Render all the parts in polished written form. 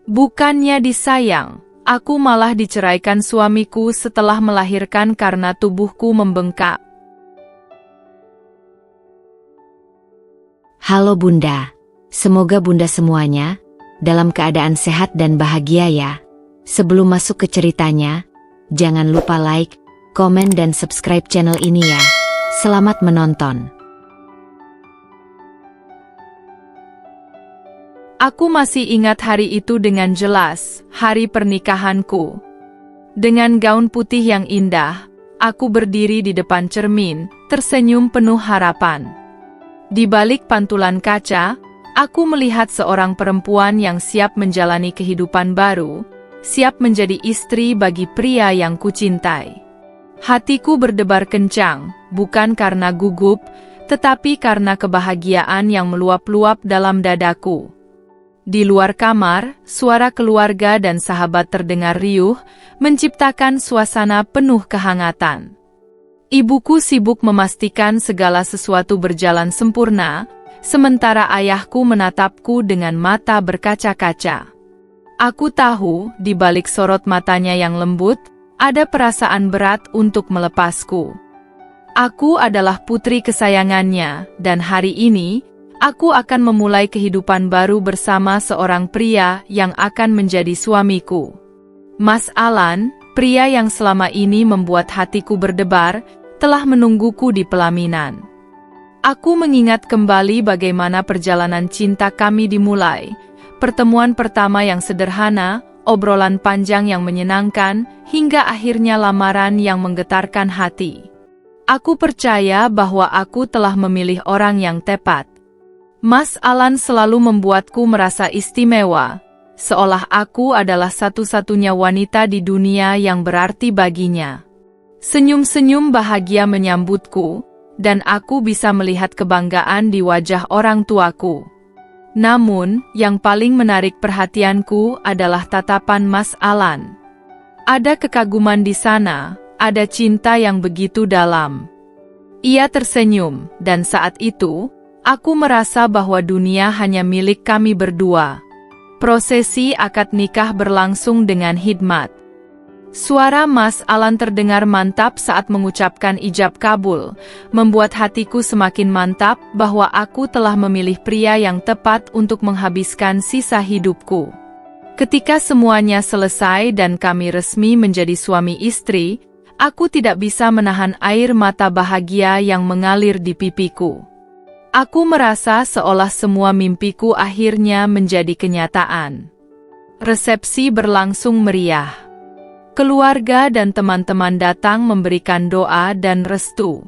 Bukannya disayang, aku malah diceraikan suamiku setelah melahirkan karena tubuhku membengkak. Halo Bunda, semoga Bunda semuanya dalam keadaan sehat dan bahagia ya. Sebelum masuk ke ceritanya, jangan lupa like, komen dan subscribe channel ini ya. Selamat menonton. Aku masih ingat hari itu dengan jelas, hari pernikahanku. Dengan gaun putih yang indah, aku berdiri di depan cermin, tersenyum penuh harapan. Di balik pantulan kaca, aku melihat seorang perempuan yang siap menjalani kehidupan baru, siap menjadi istri bagi pria yang kucintai. Hatiku berdebar kencang, bukan karena gugup, tetapi karena kebahagiaan yang meluap-luap dalam dadaku. Di luar kamar, suara keluarga dan sahabat terdengar riuh, menciptakan suasana penuh kehangatan. Ibuku sibuk memastikan segala sesuatu berjalan sempurna, sementara ayahku menatapku dengan mata berkaca-kaca. Aku tahu, di balik sorot matanya yang lembut, ada perasaan berat untuk melepasku. Aku adalah putri kesayangannya, dan hari ini, aku akan memulai kehidupan baru bersama seorang pria yang akan menjadi suamiku. Mas Alan, pria yang selama ini membuat hatiku berdebar, telah menungguku di pelaminan. Aku mengingat kembali bagaimana perjalanan cinta kami dimulai. Pertemuan pertama yang sederhana, obrolan panjang yang menyenangkan, hingga akhirnya lamaran yang menggetarkan hati. Aku percaya bahwa aku telah memilih orang yang tepat. Mas Alan selalu membuatku merasa istimewa, seolah aku adalah satu-satunya wanita di dunia yang berarti baginya. Senyum-senyum bahagia menyambutku, dan aku bisa melihat kebanggaan di wajah orang tuaku. Namun, yang paling menarik perhatianku adalah tatapan Mas Alan. Ada kekaguman di sana, ada cinta yang begitu dalam. Ia tersenyum, dan saat itu, aku merasa bahwa dunia hanya milik kami berdua. Prosesi akad nikah berlangsung dengan hikmat. Suara Mas Alan terdengar mantap saat mengucapkan ijab kabul, membuat hatiku semakin mantap bahwa aku telah memilih pria yang tepat untuk menghabiskan sisa hidupku. Ketika semuanya selesai dan kami resmi menjadi suami istri, aku tidak bisa menahan air mata bahagia yang mengalir di pipiku. Aku merasa seolah semua mimpiku akhirnya menjadi kenyataan. Resepsi berlangsung meriah. Keluarga dan teman-teman datang memberikan doa dan restu.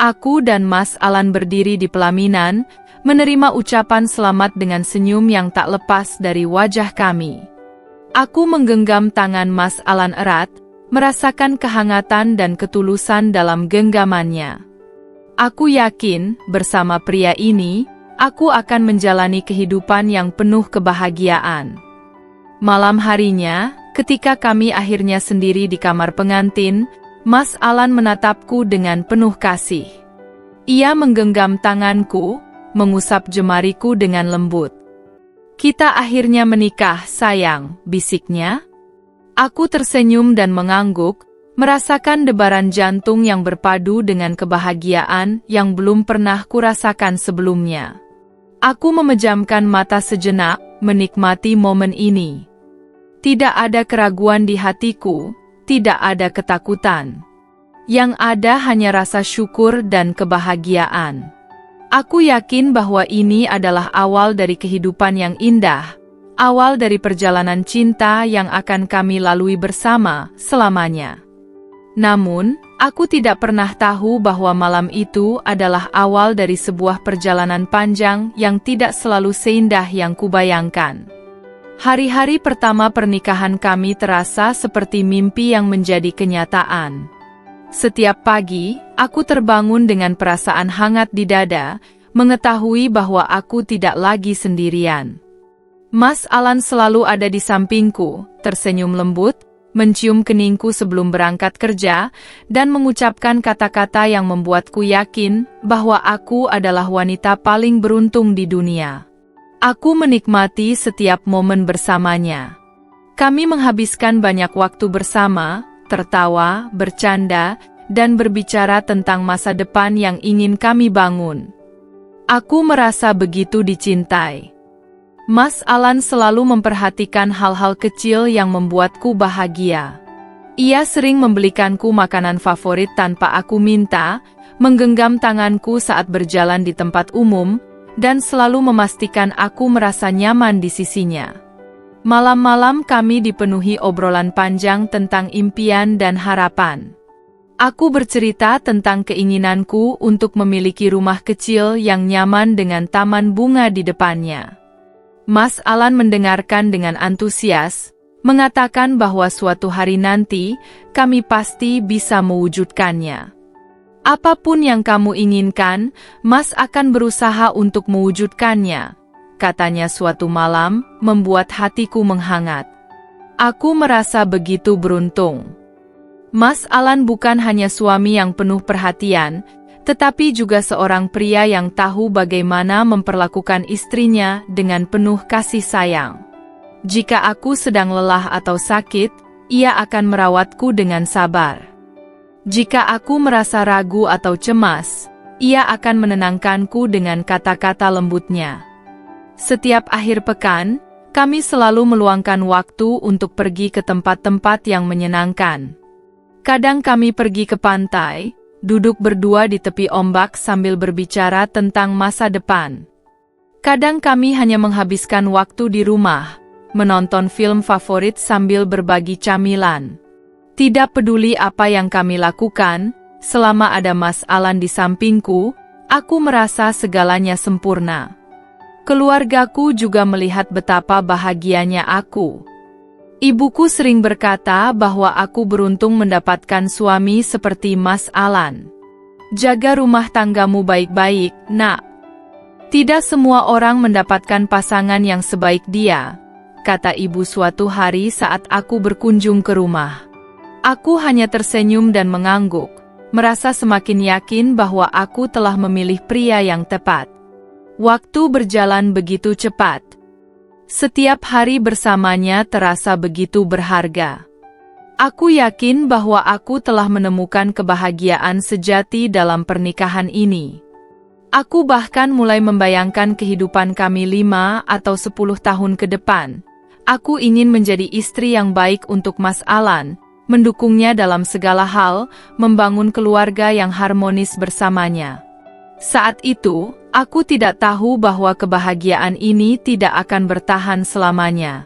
Aku dan Mas Alan berdiri di pelaminan, menerima ucapan selamat dengan senyum yang tak lepas dari wajah kami. Aku menggenggam tangan Mas Alan erat, merasakan kehangatan dan ketulusan dalam genggamannya. Aku yakin, bersama pria ini, aku akan menjalani kehidupan yang penuh kebahagiaan. Malam harinya, ketika kami akhirnya sendiri di kamar pengantin, Mas Alan menatapku dengan penuh kasih. Ia menggenggam tanganku, mengusap jemariku dengan lembut. "Kita akhirnya menikah, sayang," bisiknya. Aku tersenyum dan mengangguk, merasakan debaran jantung yang berpadu dengan kebahagiaan yang belum pernah kurasakan sebelumnya. Aku memejamkan mata sejenak, menikmati momen ini. Tidak ada keraguan di hatiku, tidak ada ketakutan. Yang ada hanya rasa syukur dan kebahagiaan. Aku yakin bahwa ini adalah awal dari kehidupan yang indah, awal dari perjalanan cinta yang akan kami lalui bersama selamanya. Namun, aku tidak pernah tahu bahwa malam itu adalah awal dari sebuah perjalanan panjang yang tidak selalu seindah yang kubayangkan. Hari-hari pertama pernikahan kami terasa seperti mimpi yang menjadi kenyataan. Setiap pagi, aku terbangun dengan perasaan hangat di dada, mengetahui bahwa aku tidak lagi sendirian. Mas Alan selalu ada di sampingku, tersenyum lembut, mencium keningku sebelum berangkat kerja, dan mengucapkan kata-kata yang membuatku yakin bahwa aku adalah wanita paling beruntung di dunia. Aku menikmati setiap momen bersamanya. Kami menghabiskan banyak waktu bersama, tertawa, bercanda, dan berbicara tentang masa depan yang ingin kami bangun. Aku merasa begitu dicintai. Mas Alan selalu memperhatikan hal-hal kecil yang membuatku bahagia. Ia sering membelikanku makanan favorit tanpa aku minta, menggenggam tanganku saat berjalan di tempat umum, dan selalu memastikan aku merasa nyaman di sisinya. Malam-malam kami dipenuhi obrolan panjang tentang impian dan harapan. Aku bercerita tentang keinginanku untuk memiliki rumah kecil yang nyaman dengan taman bunga di depannya. Mas Alan mendengarkan dengan antusias, mengatakan bahwa suatu hari nanti, kami pasti bisa mewujudkannya. Apapun yang kamu inginkan, Mas akan berusaha untuk mewujudkannya, katanya suatu malam, membuat hatiku menghangat. Aku merasa begitu beruntung. Mas Alan bukan hanya suami yang penuh perhatian, tetapi juga seorang pria yang tahu bagaimana memperlakukan istrinya dengan penuh kasih sayang. Jika aku sedang lelah atau sakit, ia akan merawatku dengan sabar. Jika aku merasa ragu atau cemas, ia akan menenangkanku dengan kata-kata lembutnya. Setiap akhir pekan, kami selalu meluangkan waktu untuk pergi ke tempat-tempat yang menyenangkan. Kadang kami pergi ke pantai, duduk berdua di tepi ombak sambil berbicara tentang masa depan. Kadang kami hanya menghabiskan waktu di rumah, menonton film favorit sambil berbagi camilan. Tidak peduli apa yang kami lakukan, selama ada Mas Alan di sampingku, aku merasa segalanya sempurna. Keluargaku juga melihat betapa bahagianya aku. Ibuku sering berkata bahwa aku beruntung mendapatkan suami seperti Mas Alan. Jaga rumah tanggamu baik-baik, nak. Tidak semua orang mendapatkan pasangan yang sebaik dia, kata ibu suatu hari saat aku berkunjung ke rumah. Aku hanya tersenyum dan mengangguk, merasa semakin yakin bahwa aku telah memilih pria yang tepat. Waktu berjalan begitu cepat. Setiap hari bersamanya terasa begitu berharga. Aku yakin bahwa aku telah menemukan kebahagiaan sejati dalam pernikahan ini. Aku bahkan mulai membayangkan kehidupan kami 5 atau 10 tahun ke depan. Aku ingin menjadi istri yang baik untuk Mas Alan, mendukungnya dalam segala hal, membangun keluarga yang harmonis bersamanya. Saat itu, aku tidak tahu bahwa kebahagiaan ini tidak akan bertahan selamanya.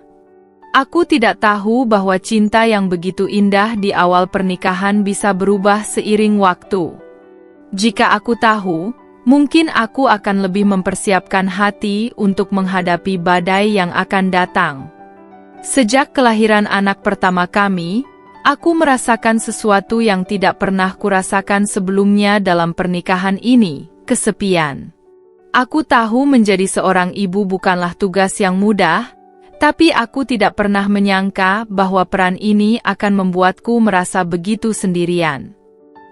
Aku tidak tahu bahwa cinta yang begitu indah di awal pernikahan bisa berubah seiring waktu. Jika aku tahu, mungkin aku akan lebih mempersiapkan hati untuk menghadapi badai yang akan datang. Sejak kelahiran anak pertama kami, aku merasakan sesuatu yang tidak pernah kurasakan sebelumnya dalam pernikahan ini, kesepian. Aku tahu menjadi seorang ibu bukanlah tugas yang mudah, tapi aku tidak pernah menyangka bahwa peran ini akan membuatku merasa begitu sendirian.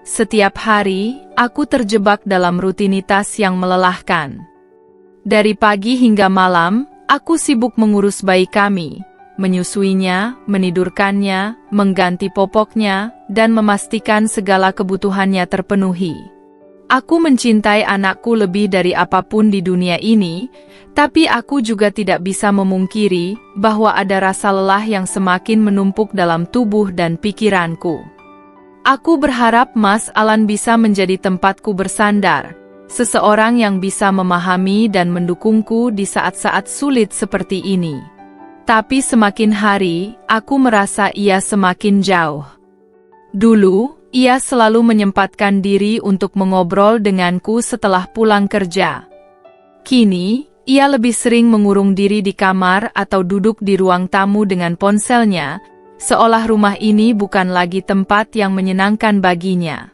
Setiap hari, aku terjebak dalam rutinitas yang melelahkan. Dari pagi hingga malam, aku sibuk mengurus bayi kami, menyusuinya, menidurkannya, mengganti popoknya, dan memastikan segala kebutuhannya terpenuhi. Aku mencintai anakku lebih dari apapun di dunia ini, tapi aku juga tidak bisa memungkiri bahwa ada rasa lelah yang semakin menumpuk dalam tubuh dan pikiranku. Aku berharap Mas Alan bisa menjadi tempatku bersandar, seseorang yang bisa memahami dan mendukungku di saat-saat sulit seperti ini. Tapi semakin hari, aku merasa ia semakin jauh. Dulu, ia selalu menyempatkan diri untuk mengobrol denganku setelah pulang kerja. Kini, ia lebih sering mengurung diri di kamar atau duduk di ruang tamu dengan ponselnya, seolah rumah ini bukan lagi tempat yang menyenangkan baginya.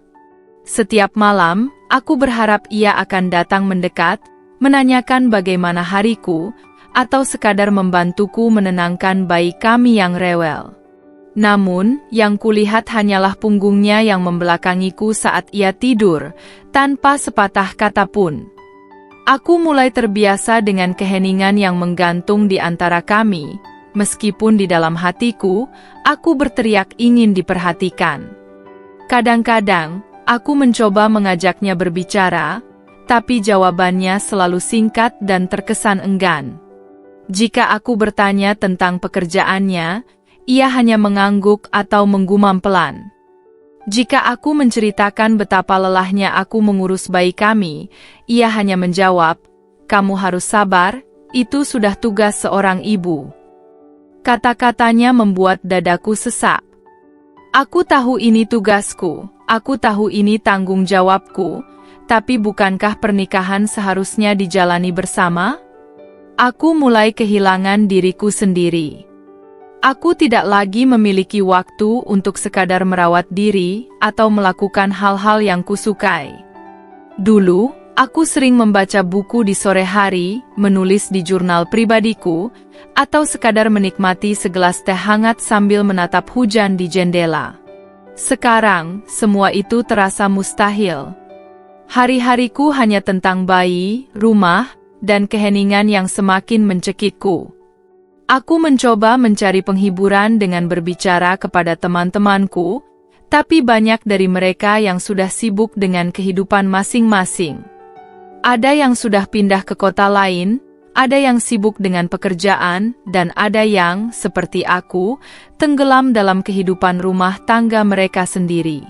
Setiap malam, aku berharap ia akan datang mendekat, menanyakan bagaimana hariku, atau sekadar membantuku menenangkan bayi kami yang rewel. Namun, yang kulihat hanyalah punggungnya yang membelakangiku saat ia tidur, tanpa sepatah kata pun. Aku mulai terbiasa dengan keheningan yang menggantung di antara kami, meskipun di dalam hatiku, aku berteriak ingin diperhatikan. Kadang-kadang, aku mencoba mengajaknya berbicara, tapi jawabannya selalu singkat dan terkesan enggan. Jika aku bertanya tentang pekerjaannya, ia hanya mengangguk atau menggumam pelan. Jika aku menceritakan betapa lelahnya aku mengurus bayi kami, ia hanya menjawab, "Kamu harus sabar, itu sudah tugas seorang ibu." Kata-katanya membuat dadaku sesak. Aku tahu ini tugasku, aku tahu ini tanggung jawabku, tapi bukankah pernikahan seharusnya dijalani bersama? Aku mulai kehilangan diriku sendiri. Aku tidak lagi memiliki waktu untuk sekadar merawat diri atau melakukan hal-hal yang kusukai. Dulu, aku sering membaca buku di sore hari, menulis di jurnal pribadiku, atau sekadar menikmati segelas teh hangat sambil menatap hujan di jendela. Sekarang, semua itu terasa mustahil. Hari-hariku hanya tentang bayi, rumah, dan keheningan yang semakin mencekikku. Aku mencoba mencari penghiburan dengan berbicara kepada teman-temanku, tapi banyak dari mereka yang sudah sibuk dengan kehidupan masing-masing. Ada yang sudah pindah ke kota lain, ada yang sibuk dengan pekerjaan, dan ada yang, seperti aku, tenggelam dalam kehidupan rumah tangga mereka sendiri.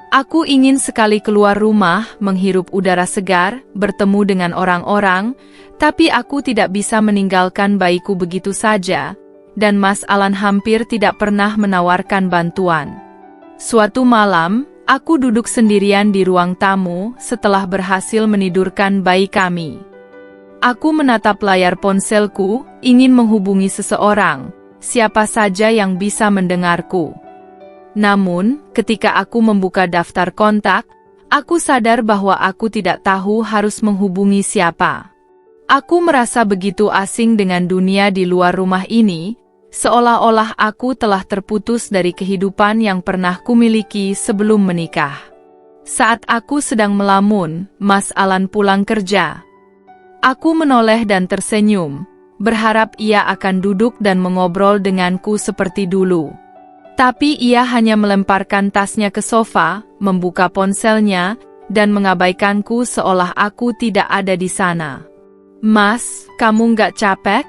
Aku ingin sekali keluar rumah, menghirup udara segar, bertemu dengan orang-orang, tapi aku tidak bisa meninggalkan bayiku begitu saja, dan Mas Alan hampir tidak pernah menawarkan bantuan. Suatu malam, aku duduk sendirian di ruang tamu setelah berhasil menidurkan bayi kami. Aku menatap layar ponselku, ingin menghubungi seseorang, siapa saja yang bisa mendengarku. Namun, ketika aku membuka daftar kontak, aku sadar bahwa aku tidak tahu harus menghubungi siapa. Aku merasa begitu asing dengan dunia di luar rumah ini, seolah-olah aku telah terputus dari kehidupan yang pernah kumiliki sebelum menikah. Saat aku sedang melamun, Mas Alan pulang kerja. Aku menoleh dan tersenyum, berharap ia akan duduk dan mengobrol denganku seperti dulu. Tapi ia hanya melemparkan tasnya ke sofa, membuka ponselnya, dan mengabaikanku seolah aku tidak ada di sana. "Mas, kamu nggak capek?"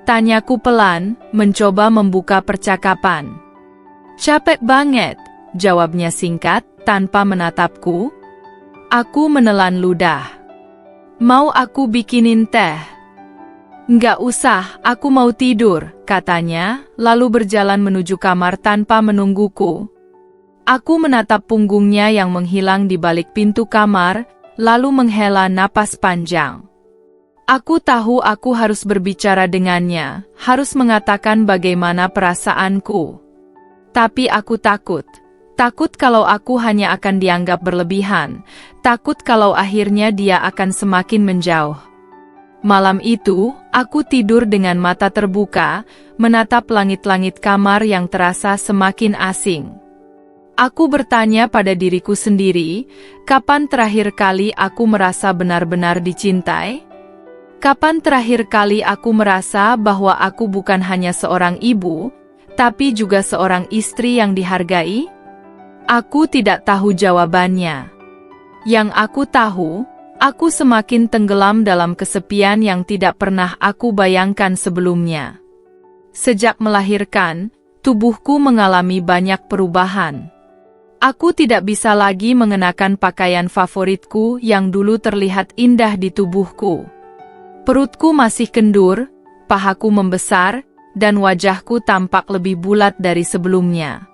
Tanyaku pelan, mencoba membuka percakapan. "Capek banget," jawabnya singkat, tanpa menatapku. Aku menelan ludah. "Mau aku bikinin teh?" "Nggak usah, aku mau tidur," katanya, lalu berjalan menuju kamar tanpa menungguku. Aku menatap punggungnya yang menghilang di balik pintu kamar, lalu menghela napas panjang. Aku tahu aku harus berbicara dengannya, harus mengatakan bagaimana perasaanku. Tapi aku takut. Takut kalau aku hanya akan dianggap berlebihan, takut kalau akhirnya dia akan semakin menjauh. Malam itu, aku tidur dengan mata terbuka, menatap langit-langit kamar yang terasa semakin asing. Aku bertanya pada diriku sendiri, kapan terakhir kali aku merasa benar-benar dicintai? Kapan terakhir kali aku merasa bahwa aku bukan hanya seorang ibu, tapi juga seorang istri yang dihargai? Aku tidak tahu jawabannya. Yang aku tahu, aku semakin tenggelam dalam kesepian yang tidak pernah aku bayangkan sebelumnya. Sejak melahirkan, tubuhku mengalami banyak perubahan. Aku tidak bisa lagi mengenakan pakaian favoritku yang dulu terlihat indah di tubuhku. Perutku masih kendur, pahaku membesar, dan wajahku tampak lebih bulat dari sebelumnya.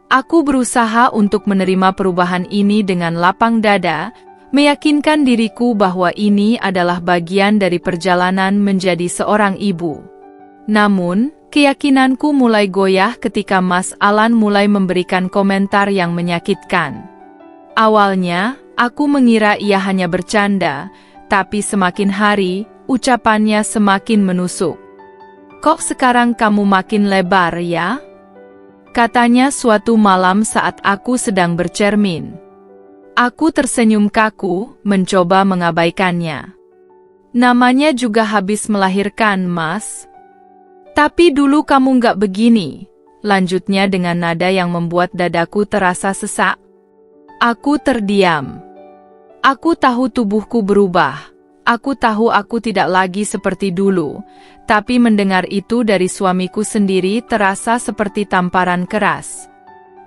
Aku berusaha untuk menerima perubahan ini dengan lapang dada, meyakinkan diriku bahwa ini adalah bagian dari perjalanan menjadi seorang ibu. Namun, keyakinanku mulai goyah ketika Mas Alan mulai memberikan komentar yang menyakitkan. Awalnya, aku mengira ia hanya bercanda, tapi semakin hari, ucapannya semakin menusuk. "Kok sekarang kamu makin lebar ya?" katanya suatu malam saat aku sedang bercermin. Aku tersenyum kaku, mencoba mengabaikannya. Namanya juga habis melahirkan, Mas. Tapi dulu kamu nggak begini, lanjutnya dengan nada yang membuat dadaku terasa sesak. Aku terdiam. Aku tahu tubuhku berubah. Aku tahu aku tidak lagi seperti dulu, tapi mendengar itu dari suamiku sendiri terasa seperti tamparan keras.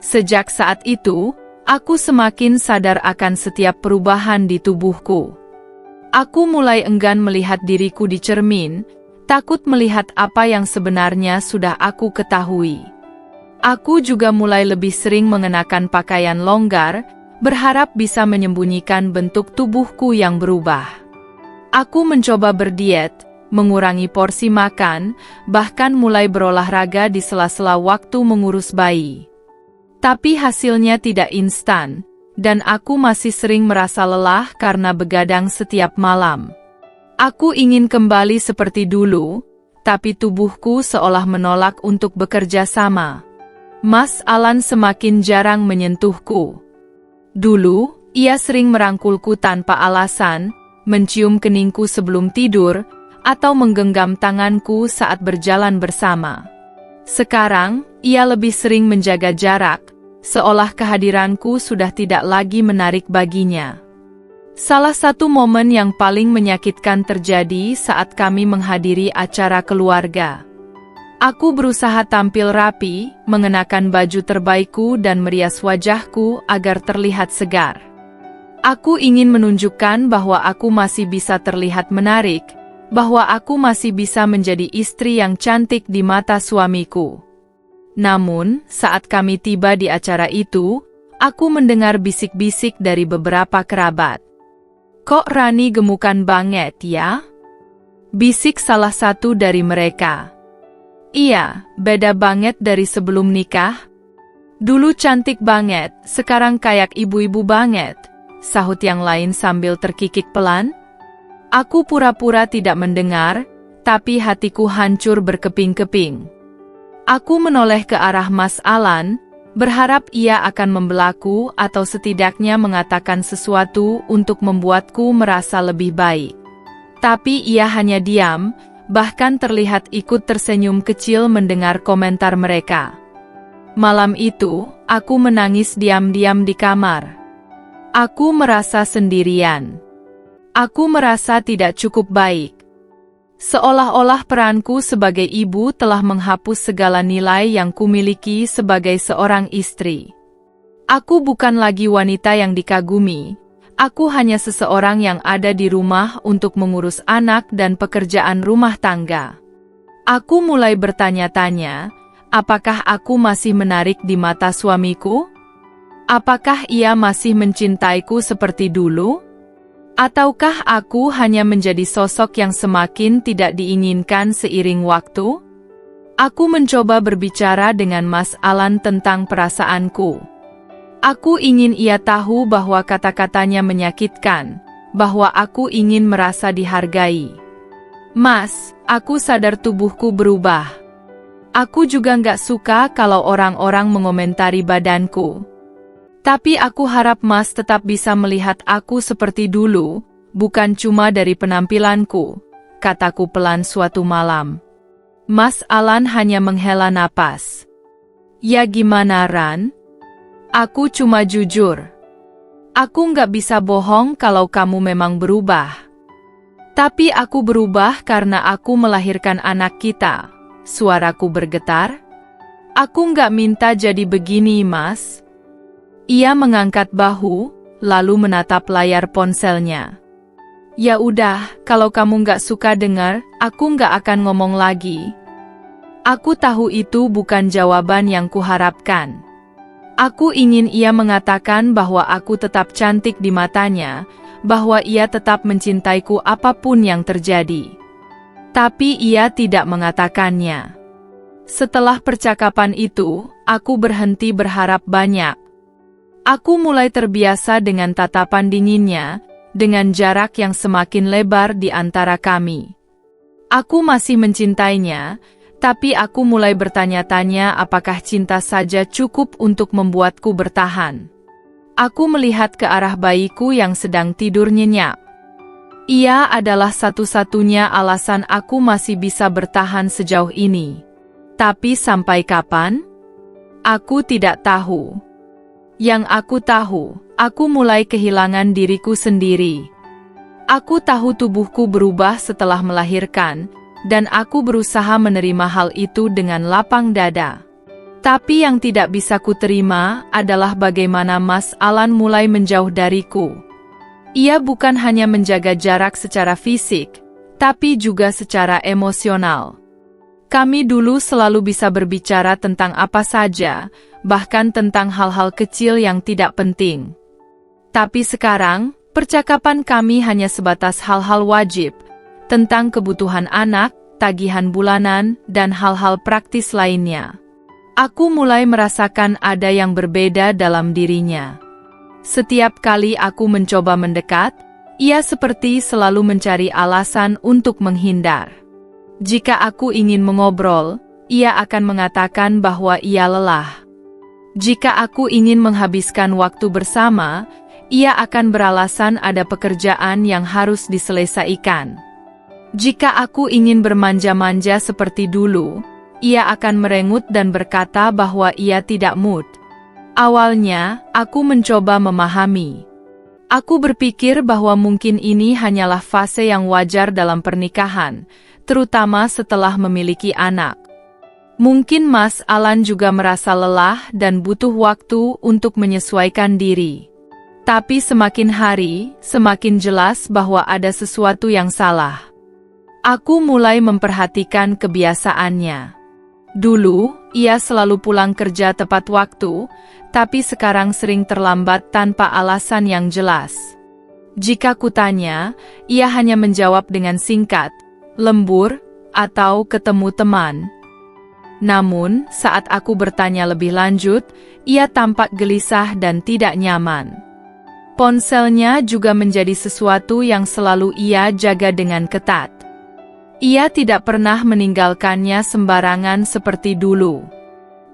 Sejak saat itu, aku semakin sadar akan setiap perubahan di tubuhku. Aku mulai enggan melihat diriku di cermin, takut melihat apa yang sebenarnya sudah aku ketahui. Aku juga mulai lebih sering mengenakan pakaian longgar, berharap bisa menyembunyikan bentuk tubuhku yang berubah. Aku mencoba berdiet, mengurangi porsi makan, bahkan mulai berolahraga di sela-sela waktu mengurus bayi. Tapi hasilnya tidak instan, dan aku masih sering merasa lelah karena begadang setiap malam. Aku ingin kembali seperti dulu, tapi tubuhku seolah menolak untuk bekerja sama. Mas Alan semakin jarang menyentuhku. Dulu, ia sering merangkulku tanpa alasan, mencium keningku sebelum tidur, atau menggenggam tanganku saat berjalan bersama. Sekarang, ia lebih sering menjaga jarak, seolah kehadiranku sudah tidak lagi menarik baginya. Salah satu momen yang paling menyakitkan terjadi saat kami menghadiri acara keluarga. Aku berusaha tampil rapi, mengenakan baju terbaikku dan merias wajahku agar terlihat segar. Aku ingin menunjukkan bahwa aku masih bisa terlihat menarik, bahwa aku masih bisa menjadi istri yang cantik di mata suamiku. Namun, saat kami tiba di acara itu, aku mendengar bisik-bisik dari beberapa kerabat. "Kok Rani gemukan banget ya?" bisik salah satu dari mereka. "Iya, beda banget dari sebelum nikah. Dulu cantik banget, sekarang kayak ibu-ibu banget," sahut yang lain sambil terkikik pelan. Aku pura-pura tidak mendengar, tapi hatiku hancur berkeping-keping. Aku menoleh ke arah Mas Alan, berharap ia akan membelaku atau setidaknya mengatakan sesuatu untuk membuatku merasa lebih baik. Tapi ia hanya diam, bahkan terlihat ikut tersenyum kecil mendengar komentar mereka. Malam itu, aku menangis diam-diam di kamar. Aku merasa sendirian. Aku merasa tidak cukup baik. Seolah-olah peranku sebagai ibu telah menghapus segala nilai yang kumiliki sebagai seorang istri. Aku bukan lagi wanita yang dikagumi, aku hanya seseorang yang ada di rumah untuk mengurus anak dan pekerjaan rumah tangga. Aku mulai bertanya-tanya, apakah aku masih menarik di mata suamiku? Apakah ia masih mencintaiku seperti dulu? Ataukah aku hanya menjadi sosok yang semakin tidak diinginkan seiring waktu? Aku mencoba berbicara dengan Mas Alan tentang perasaanku. Aku ingin ia tahu bahwa kata-katanya menyakitkan, bahwa aku ingin merasa dihargai. "Mas, aku sadar tubuhku berubah. Aku juga nggak suka kalau orang-orang mengomentari badanku. Tapi aku harap Mas tetap bisa melihat aku seperti dulu, bukan cuma dari penampilanku," kataku pelan suatu malam. Mas Alan hanya menghela napas. "Ya gimana Ran? Aku cuma jujur. Aku nggak bisa bohong kalau kamu memang berubah. Tapi aku berubah karena aku melahirkan anak kita," suaraku bergetar. "Aku nggak minta jadi begini Mas." Ia mengangkat bahu, lalu menatap layar ponselnya. "Ya udah, kalau kamu nggak suka dengar, aku nggak akan ngomong lagi." Aku tahu itu bukan jawaban yang kuharapkan. Aku ingin ia mengatakan bahwa aku tetap cantik di matanya, bahwa ia tetap mencintaiku apapun yang terjadi. Tapi ia tidak mengatakannya. Setelah percakapan itu, aku berhenti berharap banyak. Aku mulai terbiasa dengan tatapan dinginnya, dengan jarak yang semakin lebar di antara kami. Aku masih mencintainya, tapi aku mulai bertanya-tanya apakah cinta saja cukup untuk membuatku bertahan. Aku melihat ke arah bayiku yang sedang tidur nyenyak. Ia adalah satu-satunya alasan aku masih bisa bertahan sejauh ini. Tapi sampai kapan? Aku tidak tahu. Yang aku tahu, aku mulai kehilangan diriku sendiri. Aku tahu tubuhku berubah setelah melahirkan, dan aku berusaha menerima hal itu dengan lapang dada. Tapi yang tidak bisa kuterima adalah bagaimana Mas Alan mulai menjauh dariku. Ia bukan hanya menjaga jarak secara fisik, tapi juga secara emosional. Kami dulu selalu bisa berbicara tentang apa saja, bahkan tentang hal-hal kecil yang tidak penting. Tapi sekarang, percakapan kami hanya sebatas hal-hal wajib, tentang kebutuhan anak, tagihan bulanan, dan hal-hal praktis lainnya. Aku mulai merasakan ada yang berbeda dalam dirinya. Setiap kali aku mencoba mendekat, ia seperti selalu mencari alasan untuk menghindar. Jika aku ingin mengobrol, ia akan mengatakan bahwa ia lelah. Jika aku ingin menghabiskan waktu bersama, ia akan beralasan ada pekerjaan yang harus diselesaikan. Jika aku ingin bermanja-manja seperti dulu, ia akan merengut dan berkata bahwa ia tidak mood. Awalnya, aku mencoba memahami. Aku berpikir bahwa mungkin ini hanyalah fase yang wajar dalam pernikahan, terutama setelah memiliki anak. Mungkin Mas Alan juga merasa lelah dan butuh waktu untuk menyesuaikan diri. Tapi semakin hari, semakin jelas bahwa ada sesuatu yang salah. Aku mulai memperhatikan kebiasaannya. Dulu, ia selalu pulang kerja tepat waktu, tapi sekarang sering terlambat tanpa alasan yang jelas. Jika kutanya, ia hanya menjawab dengan singkat, lembur, atau ketemu teman. Namun, saat aku bertanya lebih lanjut, ia tampak gelisah dan tidak nyaman. Ponselnya juga menjadi sesuatu yang selalu ia jaga dengan ketat. Ia tidak pernah meninggalkannya sembarangan seperti dulu.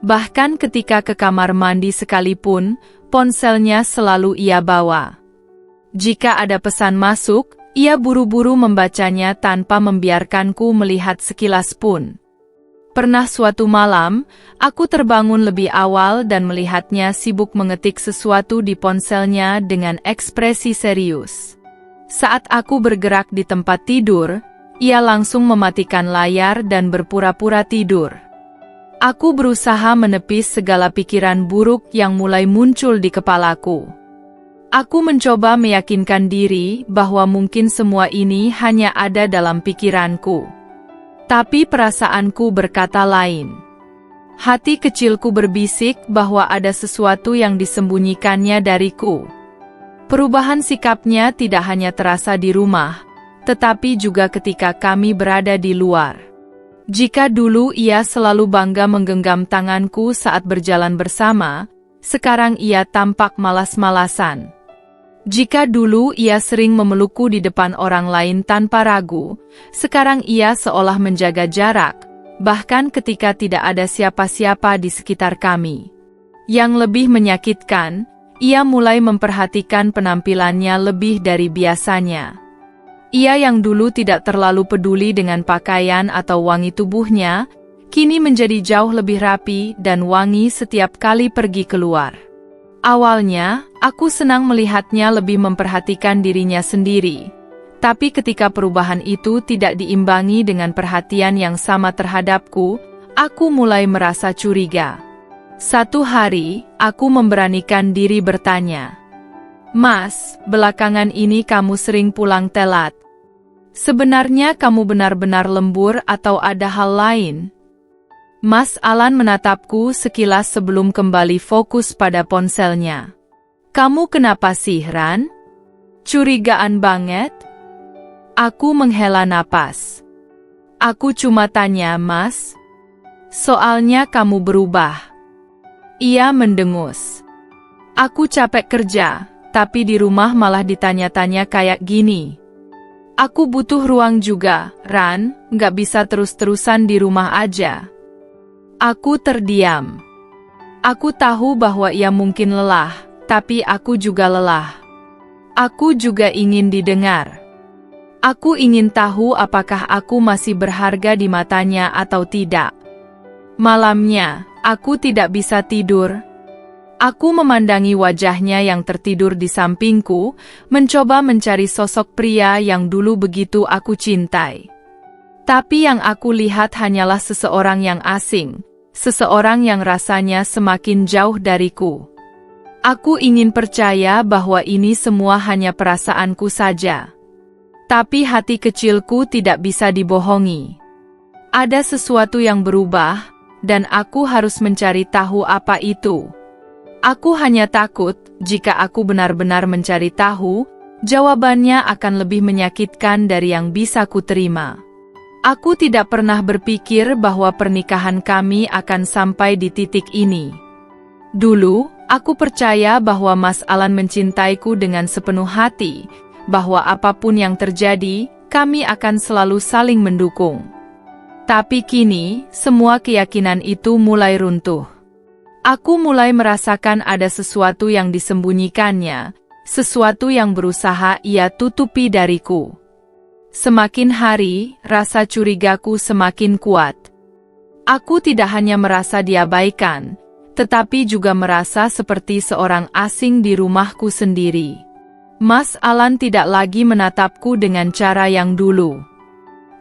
Bahkan ketika ke kamar mandi sekalipun, ponselnya selalu ia bawa. Jika ada pesan masuk, ia buru-buru membacanya tanpa membiarkanku melihat sekilas pun. Pernah suatu malam, aku terbangun lebih awal dan melihatnya sibuk mengetik sesuatu di ponselnya dengan ekspresi serius. Saat aku bergerak di tempat tidur, ia langsung mematikan layar dan berpura-pura tidur. Aku berusaha menepis segala pikiran buruk yang mulai muncul di kepalaku. Aku mencoba meyakinkan diri bahwa mungkin semua ini hanya ada dalam pikiranku. Tapi perasaanku berkata lain. Hati kecilku berbisik bahwa ada sesuatu yang disembunyikannya dariku. Perubahan sikapnya tidak hanya terasa di rumah, tetapi juga ketika kami berada di luar. Jika dulu ia selalu bangga menggenggam tanganku saat berjalan bersama, sekarang ia tampak malas-malasan. Jika dulu ia sering memelukku di depan orang lain tanpa ragu, sekarang ia seolah menjaga jarak, bahkan ketika tidak ada siapa-siapa di sekitar kami. Yang lebih menyakitkan, ia mulai memperhatikan penampilannya lebih dari biasanya. Ia yang dulu tidak terlalu peduli dengan pakaian atau wangi tubuhnya, kini menjadi jauh lebih rapi dan wangi setiap kali pergi keluar. Awalnya, aku senang melihatnya lebih memperhatikan dirinya sendiri. Tapi ketika perubahan itu tidak diimbangi dengan perhatian yang sama terhadapku, aku mulai merasa curiga. Satu hari, aku memberanikan diri bertanya, "Mas, belakangan ini kamu sering pulang telat. Sebenarnya kamu benar-benar lembur atau ada hal lain?" Mas Alan menatapku sekilas sebelum kembali fokus pada ponselnya. "Kamu kenapa sih, Ran? Curigaan banget?" Aku menghela napas. "Aku cuma tanya, Mas. Soalnya kamu berubah." Ia mendengus. "Aku capek kerja, tapi di rumah malah ditanya-tanya kayak gini. Aku butuh ruang juga, Ran, nggak bisa terus-terusan di rumah aja." Aku terdiam. Aku tahu bahwa ia mungkin lelah, tapi aku juga lelah. Aku juga ingin didengar. Aku ingin tahu apakah aku masih berharga di matanya atau tidak. Malamnya, aku tidak bisa tidur. Aku memandangi wajahnya yang tertidur di sampingku, mencoba mencari sosok pria yang dulu begitu aku cintai. Tapi yang aku lihat hanyalah seseorang yang asing, seseorang yang rasanya semakin jauh dariku. Aku ingin percaya bahwa ini semua hanya perasaanku saja. Tapi hati kecilku tidak bisa dibohongi. Ada sesuatu yang berubah, dan aku harus mencari tahu apa itu. Aku hanya takut, jika aku benar-benar mencari tahu, jawabannya akan lebih menyakitkan dari yang bisa kuterima. Aku tidak pernah berpikir bahwa pernikahan kami akan sampai di titik ini. Dulu, aku percaya bahwa Mas Alan mencintaiku dengan sepenuh hati, bahwa apapun yang terjadi, kami akan selalu saling mendukung. Tapi kini, semua keyakinan itu mulai runtuh. Aku mulai merasakan ada sesuatu yang disembunyikannya, sesuatu yang berusaha ia tutupi dariku. Semakin hari, rasa curigaku semakin kuat. Aku tidak hanya merasa diabaikan, tetapi juga merasa seperti seorang asing di rumahku sendiri. Mas Alan tidak lagi menatapku dengan cara yang dulu.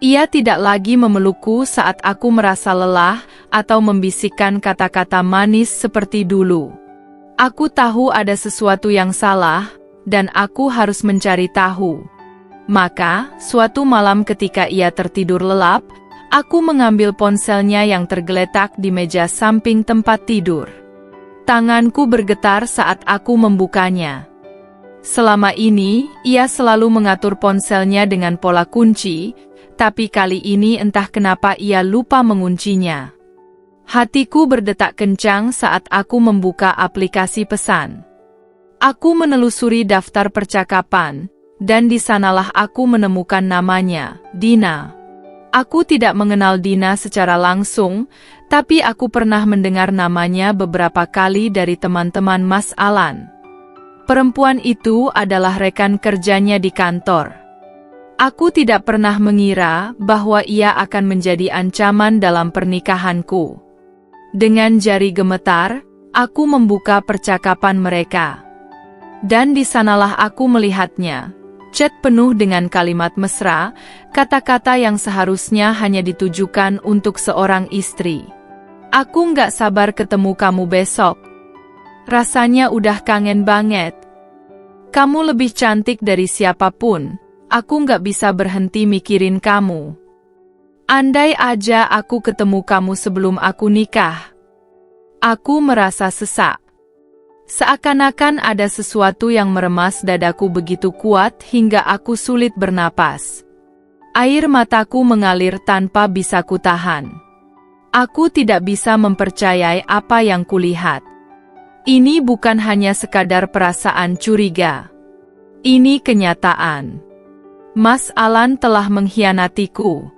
Ia tidak lagi memelukku saat aku merasa lelah atau membisikkan kata-kata manis seperti dulu. Aku tahu ada sesuatu yang salah, dan aku harus mencari tahu. Maka, suatu malam ketika ia tertidur lelap, aku mengambil ponselnya yang tergeletak di meja samping tempat tidur. Tanganku bergetar saat aku membukanya. Selama ini, ia selalu mengatur ponselnya dengan pola kunci, tapi kali ini entah kenapa ia lupa menguncinya. Hatiku berdetak kencang saat aku membuka aplikasi pesan. Aku menelusuri daftar percakapan, dan di sanalah aku menemukan namanya, Dina. Aku tidak mengenal Dina secara langsung, tapi aku pernah mendengar namanya beberapa kali dari teman-teman Mas Alan. Perempuan itu adalah rekan kerjanya di kantor. Aku tidak pernah mengira bahwa ia akan menjadi ancaman dalam pernikahanku. Dengan jari gemetar, aku membuka percakapan mereka. Dan di sanalah aku melihatnya. Chat penuh dengan kalimat mesra, kata-kata yang seharusnya hanya ditujukan untuk seorang istri. Aku nggak sabar ketemu kamu besok. Rasanya udah kangen banget. Kamu lebih cantik dari siapapun. Aku nggak bisa berhenti mikirin kamu. Andai aja aku ketemu kamu sebelum aku nikah. Aku merasa sesak. Seakan-akan ada sesuatu yang meremas dadaku begitu kuat hingga aku sulit bernapas. Air mataku mengalir tanpa bisa kutahan. Aku tidak bisa mempercayai apa yang kulihat. Ini bukan hanya sekadar perasaan curiga. Ini kenyataan. Mas Alan telah mengkhianatiku.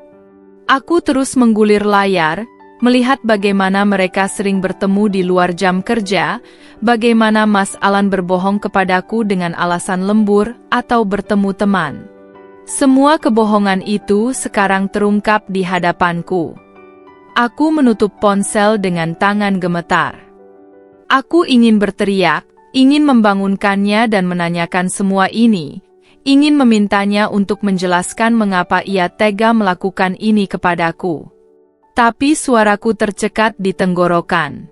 Aku terus menggulir layar, melihat bagaimana mereka sering bertemu di luar jam kerja, bagaimana Mas Alan berbohong kepadaku dengan alasan lembur atau bertemu teman. Semua kebohongan itu sekarang terungkap di hadapanku. Aku menutup ponsel dengan tangan gemetar. Aku ingin berteriak, ingin membangunkannya dan menanyakan semua ini. Ingin memintanya untuk menjelaskan mengapa ia tega melakukan ini kepadaku. Tapi suaraku tercekat di tenggorokan.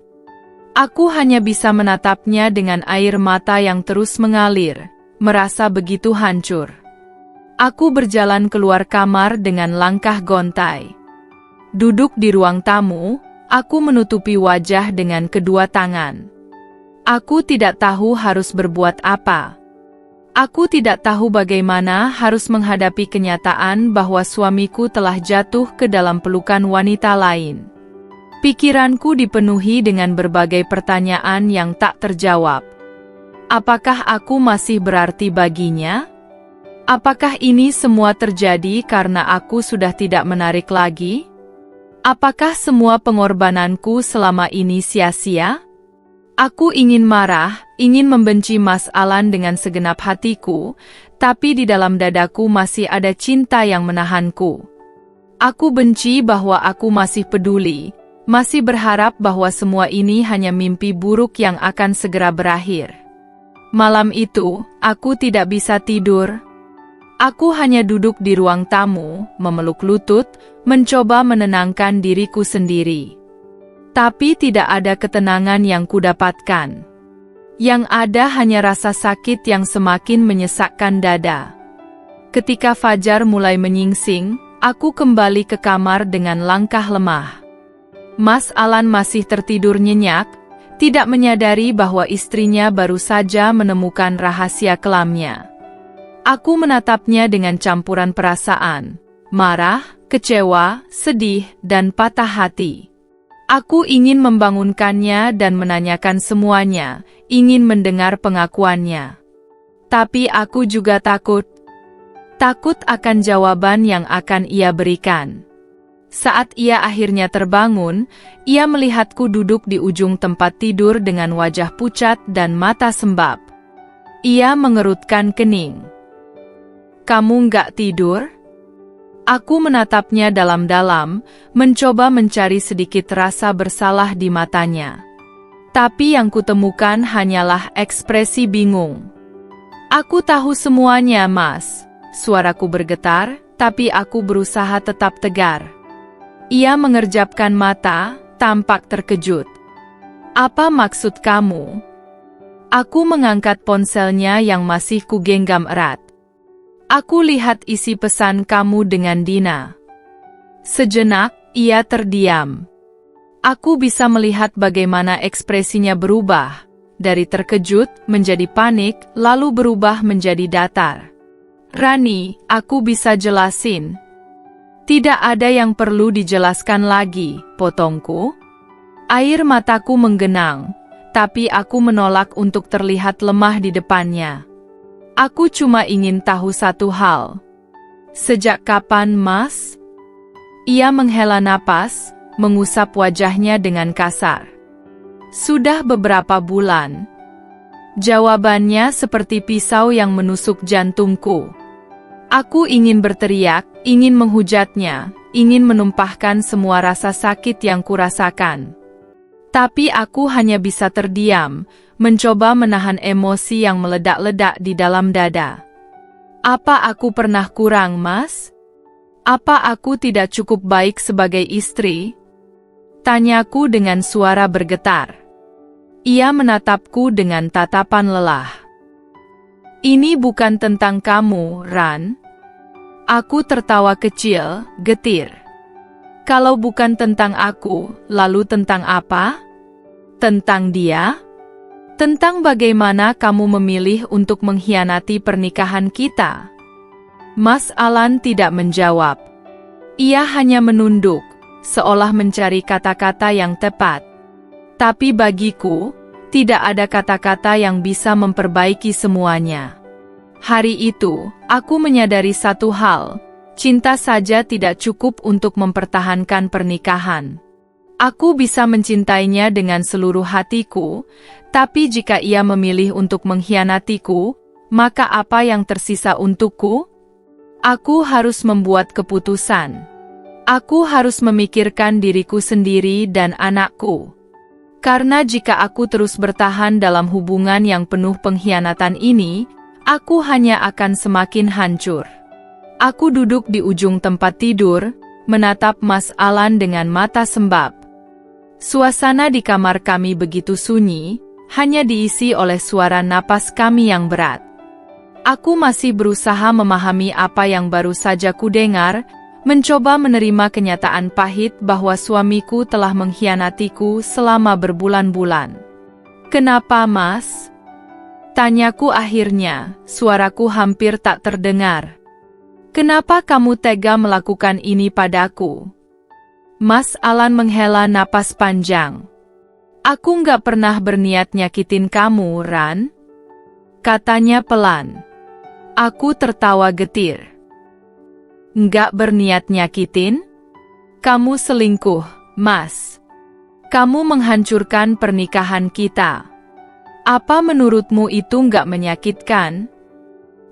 Aku hanya bisa menatapnya dengan air mata yang terus mengalir, merasa begitu hancur. Aku berjalan keluar kamar dengan langkah gontai. Duduk di ruang tamu, aku menutupi wajah dengan kedua tangan. Aku tidak tahu harus berbuat apa. Aku tidak tahu bagaimana harus menghadapi kenyataan bahwa suamiku telah jatuh ke dalam pelukan wanita lain. Pikiranku dipenuhi dengan berbagai pertanyaan yang tak terjawab. Apakah aku masih berarti baginya? Apakah ini semua terjadi karena aku sudah tidak menarik lagi? Apakah semua pengorbananku selama ini sia-sia? Aku ingin marah, ingin membenci Mas Alan dengan segenap hatiku, tapi di dalam dadaku masih ada cinta yang menahanku. Aku benci bahwa aku masih peduli, masih berharap bahwa semua ini hanya mimpi buruk yang akan segera berakhir. Malam itu, aku tidak bisa tidur. Aku hanya duduk di ruang tamu, memeluk lutut, mencoba menenangkan diriku sendiri. Tapi tidak ada ketenangan yang kudapatkan. Yang ada hanya rasa sakit yang semakin menyesakkan dada. Ketika fajar mulai menyingsing, aku kembali ke kamar dengan langkah lemah. Mas Alan masih tertidur nyenyak, tidak menyadari bahwa istrinya baru saja menemukan rahasia kelamnya. Aku menatapnya dengan campuran perasaan, marah, kecewa, sedih, dan patah hati. Aku ingin membangunkannya dan menanyakan semuanya, ingin mendengar pengakuannya. Tapi aku juga takut. Takut akan jawaban yang akan ia berikan. Saat ia akhirnya terbangun, ia melihatku duduk di ujung tempat tidur dengan wajah pucat dan mata sembab. Ia mengerutkan kening. "Kamu nggak tidur?" Aku menatapnya dalam-dalam, mencoba mencari sedikit rasa bersalah di matanya. Tapi yang kutemukan hanyalah ekspresi bingung. "Aku tahu semuanya, Mas." Suaraku bergetar, tapi aku berusaha tetap tegar. Ia mengerjapkan mata, tampak terkejut. "Apa maksud kamu?" Aku mengangkat ponselnya yang masih kugenggam erat. "Aku lihat isi pesan kamu dengan Dina." Sejenak, ia terdiam. Aku bisa melihat bagaimana ekspresinya berubah, dari terkejut menjadi panik, lalu berubah menjadi datar. "Rani, aku bisa jelasin." "Tidak ada yang perlu dijelaskan lagi," potongku. Air mataku menggenang, tapi aku menolak untuk terlihat lemah di depannya. "Aku cuma ingin tahu satu hal." "Sejak kapan, Mas?" Ia menghela napas, mengusap wajahnya dengan kasar. "Sudah beberapa bulan." Jawabannya seperti pisau yang menusuk jantungku. Aku ingin berteriak, ingin menghujatnya, ingin menumpahkan semua rasa sakit yang kurasakan. Tapi aku hanya bisa terdiam, mencoba menahan emosi yang meledak-ledak di dalam dada. "Apa aku pernah kurang, Mas? Apa aku tidak cukup baik sebagai istri?" Tanyaku dengan suara bergetar. Ia menatapku dengan tatapan lelah. "Ini bukan tentang kamu, Ran." Aku tertawa kecil, getir. "Kalau bukan tentang aku, lalu tentang apa? Tentang dia? Tentang bagaimana kamu memilih untuk mengkhianati pernikahan kita?" Mas Alan tidak menjawab. Ia hanya menunduk, seolah mencari kata-kata yang tepat. Tapi bagiku, tidak ada kata-kata yang bisa memperbaiki semuanya. Hari itu, aku menyadari satu hal, cinta saja tidak cukup untuk mempertahankan pernikahan. Aku bisa mencintainya dengan seluruh hatiku, tapi jika ia memilih untuk mengkhianatiku, maka apa yang tersisa untukku? Aku harus membuat keputusan. Aku harus memikirkan diriku sendiri dan anakku. Karena jika aku terus bertahan dalam hubungan yang penuh pengkhianatan ini, aku hanya akan semakin hancur. Aku duduk di ujung tempat tidur, menatap Mas Alan dengan mata sembab. Suasana di kamar kami begitu sunyi, hanya diisi oleh suara napas kami yang berat. Aku masih berusaha memahami apa yang baru saja kudengar, mencoba menerima kenyataan pahit bahwa suamiku telah mengkhianatiku selama berbulan-bulan. "Kenapa, Mas?" Tanyaku akhirnya, suaraku hampir tak terdengar. "Kenapa kamu tega melakukan ini padaku?" Mas Alan menghela napas panjang. "Aku nggak pernah berniat nyakitin kamu, Ran," katanya pelan. Aku tertawa getir. "Nggak berniat nyakitin? Kamu selingkuh, Mas. Kamu menghancurkan pernikahan kita." Apa menurutmu itu nggak menyakitkan?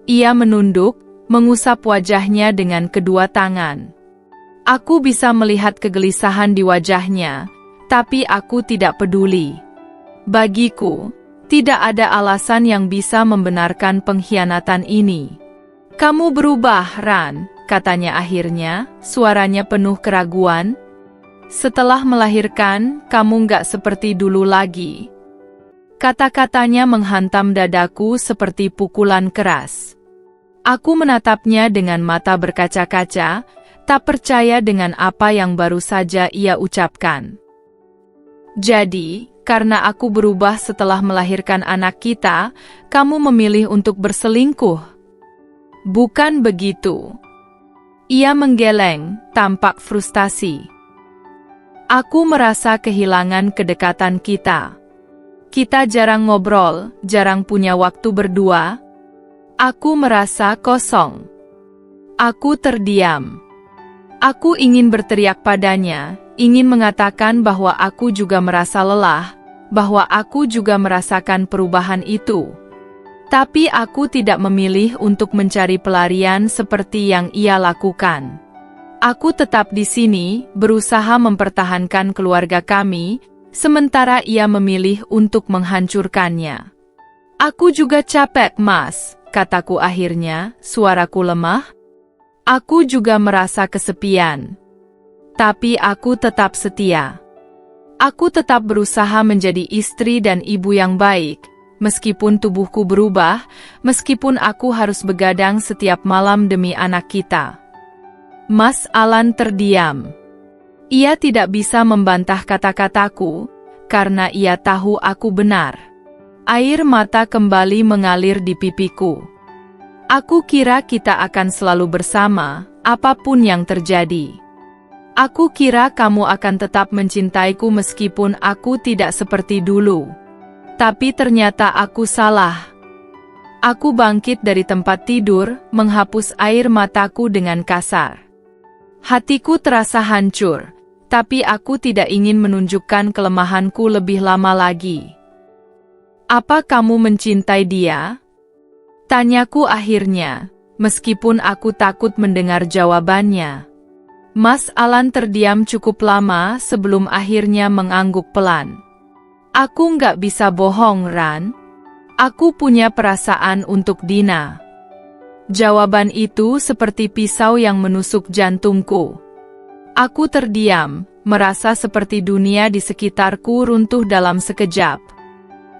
Ia menunduk, mengusap wajahnya dengan kedua tangan. Aku bisa melihat kegelisahan di wajahnya, tapi aku tidak peduli. Bagiku, tidak ada alasan yang bisa membenarkan pengkhianatan ini. Kamu berubah, Ran, katanya akhirnya, suaranya penuh keraguan. Setelah melahirkan, kamu nggak seperti dulu lagi. Kata-katanya menghantam dadaku seperti pukulan keras. Aku menatapnya dengan mata berkaca-kaca, tak percaya dengan apa yang baru saja ia ucapkan. Jadi, karena aku berubah setelah melahirkan anak kita, kamu memilih untuk berselingkuh. Bukan begitu. Ia menggeleng, tampak frustasi. Aku merasa kehilangan kedekatan kita. Kita jarang ngobrol, jarang punya waktu berdua. Aku merasa kosong. Aku terdiam. Aku ingin berteriak padanya, ingin mengatakan bahwa aku juga merasa lelah, bahwa aku juga merasakan perubahan itu. Tapi aku tidak memilih untuk mencari pelarian seperti yang ia lakukan. Aku tetap di sini, berusaha mempertahankan keluarga kami, sementara ia memilih untuk menghancurkannya. Aku juga capek, Mas, kataku akhirnya, suaraku lemah. Aku juga merasa kesepian. Tapi aku tetap setia. Aku tetap berusaha menjadi istri dan ibu yang baik, meskipun tubuhku berubah, meskipun aku harus begadang setiap malam demi anak kita. Mas Alan terdiam. Ia tidak bisa membantah kata-kataku, karena ia tahu aku benar. Air mata kembali mengalir di pipiku. Aku kira kita akan selalu bersama, apapun yang terjadi. Aku kira kamu akan tetap mencintaiku meskipun aku tidak seperti dulu. Tapi ternyata aku salah. Aku bangkit dari tempat tidur, menghapus air mataku dengan kasar. Hatiku terasa hancur. Tapi aku tidak ingin menunjukkan kelemahanku lebih lama lagi. Apa kamu mencintai dia? Tanyaku akhirnya, meskipun aku takut mendengar jawabannya. Mas Alan terdiam cukup lama sebelum akhirnya mengangguk pelan. Aku nggak bisa bohong, Ran. Aku punya perasaan untuk Dina. Jawaban itu seperti pisau yang menusuk jantungku. Aku terdiam, merasa seperti dunia di sekitarku runtuh dalam sekejap.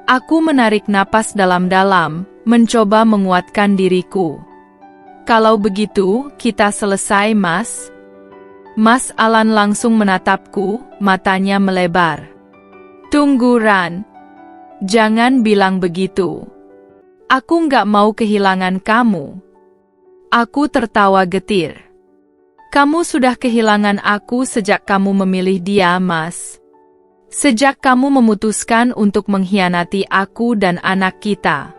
Aku menarik napas dalam-dalam, mencoba menguatkan diriku. Kalau begitu, kita selesai, Mas. Mas Alan langsung menatapku, matanya melebar. Tunggu, Ran. Jangan bilang begitu. Aku nggak mau kehilangan kamu. Aku tertawa getir. Kamu sudah kehilangan aku sejak kamu memilih dia, Mas. Sejak kamu memutuskan untuk mengkhianati aku dan anak kita.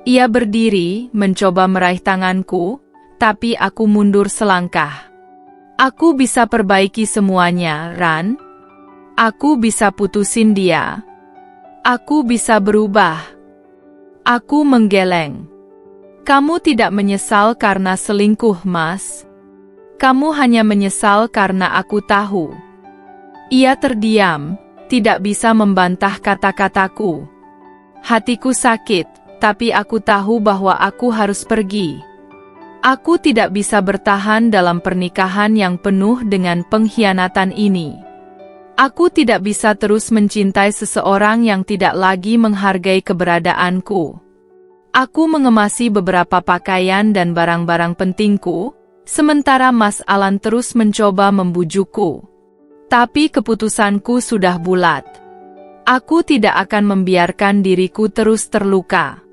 Ia berdiri, mencoba meraih tanganku, tapi aku mundur selangkah. Aku bisa perbaiki semuanya, Ran. Aku bisa putusin dia. Aku bisa berubah. Aku menggeleng. Kamu tidak menyesal karena selingkuh, Mas. Kamu hanya menyesal karena aku tahu. Ia terdiam, tidak bisa membantah kata-kataku. Hatiku sakit, tapi aku tahu bahwa aku harus pergi. Aku tidak bisa bertahan dalam pernikahan yang penuh dengan pengkhianatan ini. Aku tidak bisa terus mencintai seseorang yang tidak lagi menghargai keberadaanku. Aku mengemasi beberapa pakaian dan barang-barang pentingku, sementara Mas Alan terus mencoba membujukku. Tapi keputusanku sudah bulat. Aku tidak akan membiarkan diriku terus terluka.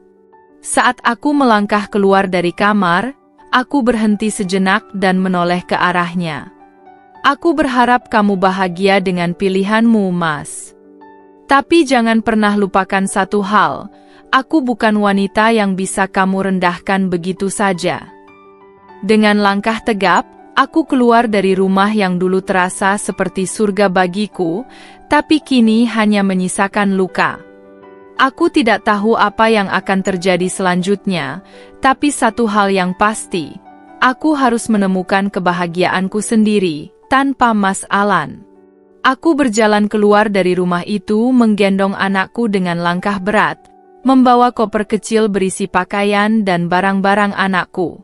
Saat aku melangkah keluar dari kamar, aku berhenti sejenak dan menoleh ke arahnya. Aku berharap kamu bahagia dengan pilihanmu, Mas. Tapi jangan pernah lupakan satu hal, aku bukan wanita yang bisa kamu rendahkan begitu saja. Dengan langkah tegap, aku keluar dari rumah yang dulu terasa seperti surga bagiku, tapi kini hanya menyisakan luka. Aku tidak tahu apa yang akan terjadi selanjutnya, tapi satu hal yang pasti, aku harus menemukan kebahagiaanku sendiri, tanpa Mas Alan. Aku berjalan keluar dari rumah itu menggendong anakku dengan langkah berat, membawa koper kecil berisi pakaian dan barang-barang anakku.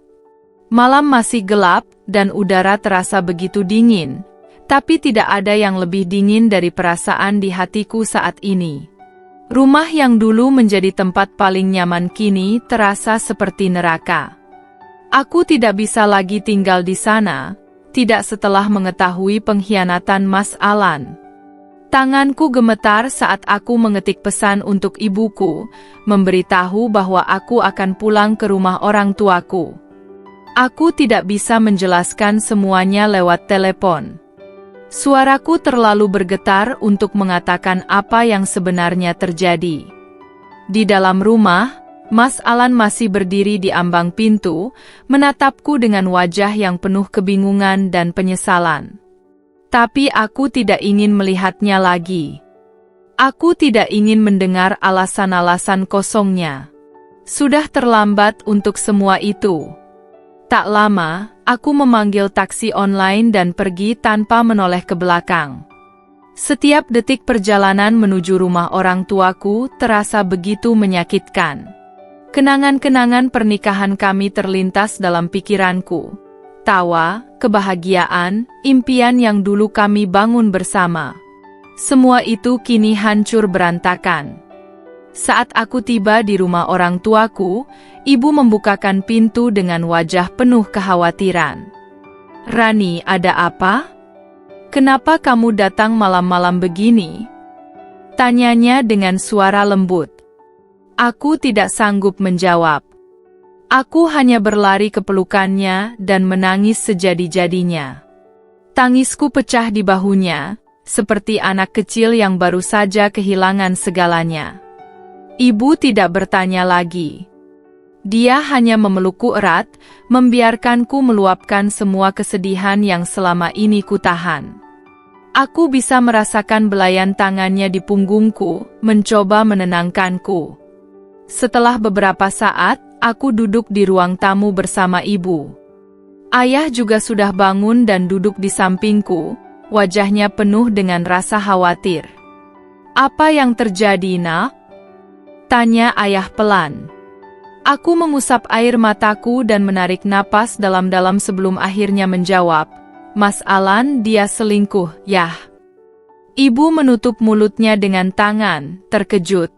Malam masih gelap, dan udara terasa begitu dingin, tapi tidak ada yang lebih dingin dari perasaan di hatiku saat ini. Rumah yang dulu menjadi tempat paling nyaman kini terasa seperti neraka. Aku tidak bisa lagi tinggal di sana, tidak setelah mengetahui pengkhianatan Mas Alan. Tanganku gemetar saat aku mengetik pesan untuk ibuku, memberitahu bahwa aku akan pulang ke rumah orang tuaku. Aku tidak bisa menjelaskan semuanya lewat telepon. Suaraku terlalu bergetar untuk mengatakan apa yang sebenarnya terjadi. Di dalam rumah, Mas Alan masih berdiri di ambang pintu, menatapku dengan wajah yang penuh kebingungan dan penyesalan. Tapi aku tidak ingin melihatnya lagi. Aku tidak ingin mendengar alasan-alasan kosongnya. Sudah terlambat untuk semua itu. Tak lama, aku memanggil taksi online dan pergi tanpa menoleh ke belakang. Setiap detik perjalanan menuju rumah orang tuaku terasa begitu menyakitkan. Kenangan-kenangan pernikahan kami terlintas dalam pikiranku. Tawa, kebahagiaan, impian yang dulu kami bangun bersama. Semua itu kini hancur berantakan. Saat aku tiba di rumah orang tuaku, ibu membukakan pintu dengan wajah penuh kekhawatiran. "Rani, ada apa? Kenapa kamu datang malam-malam begini?" tanyanya dengan suara lembut. Aku tidak sanggup menjawab. Aku hanya berlari ke pelukannya dan menangis sejadi-jadinya. Tangisku pecah di bahunya, seperti anak kecil yang baru saja kehilangan segalanya. Ibu tidak bertanya lagi. Dia hanya memelukku erat, membiarkanku meluapkan semua kesedihan yang selama ini kutahan. Aku bisa merasakan belayan tangannya di punggungku, mencoba menenangkanku. Setelah beberapa saat, aku duduk di ruang tamu bersama ibu. Ayah juga sudah bangun dan duduk di sampingku, wajahnya penuh dengan rasa khawatir. "Apa yang terjadi, Nak?" tanya ayah pelan. Aku mengusap air mataku dan menarik napas dalam-dalam sebelum akhirnya menjawab, "Mas Alan, dia selingkuh, yah." Ibu menutup mulutnya dengan tangan, terkejut.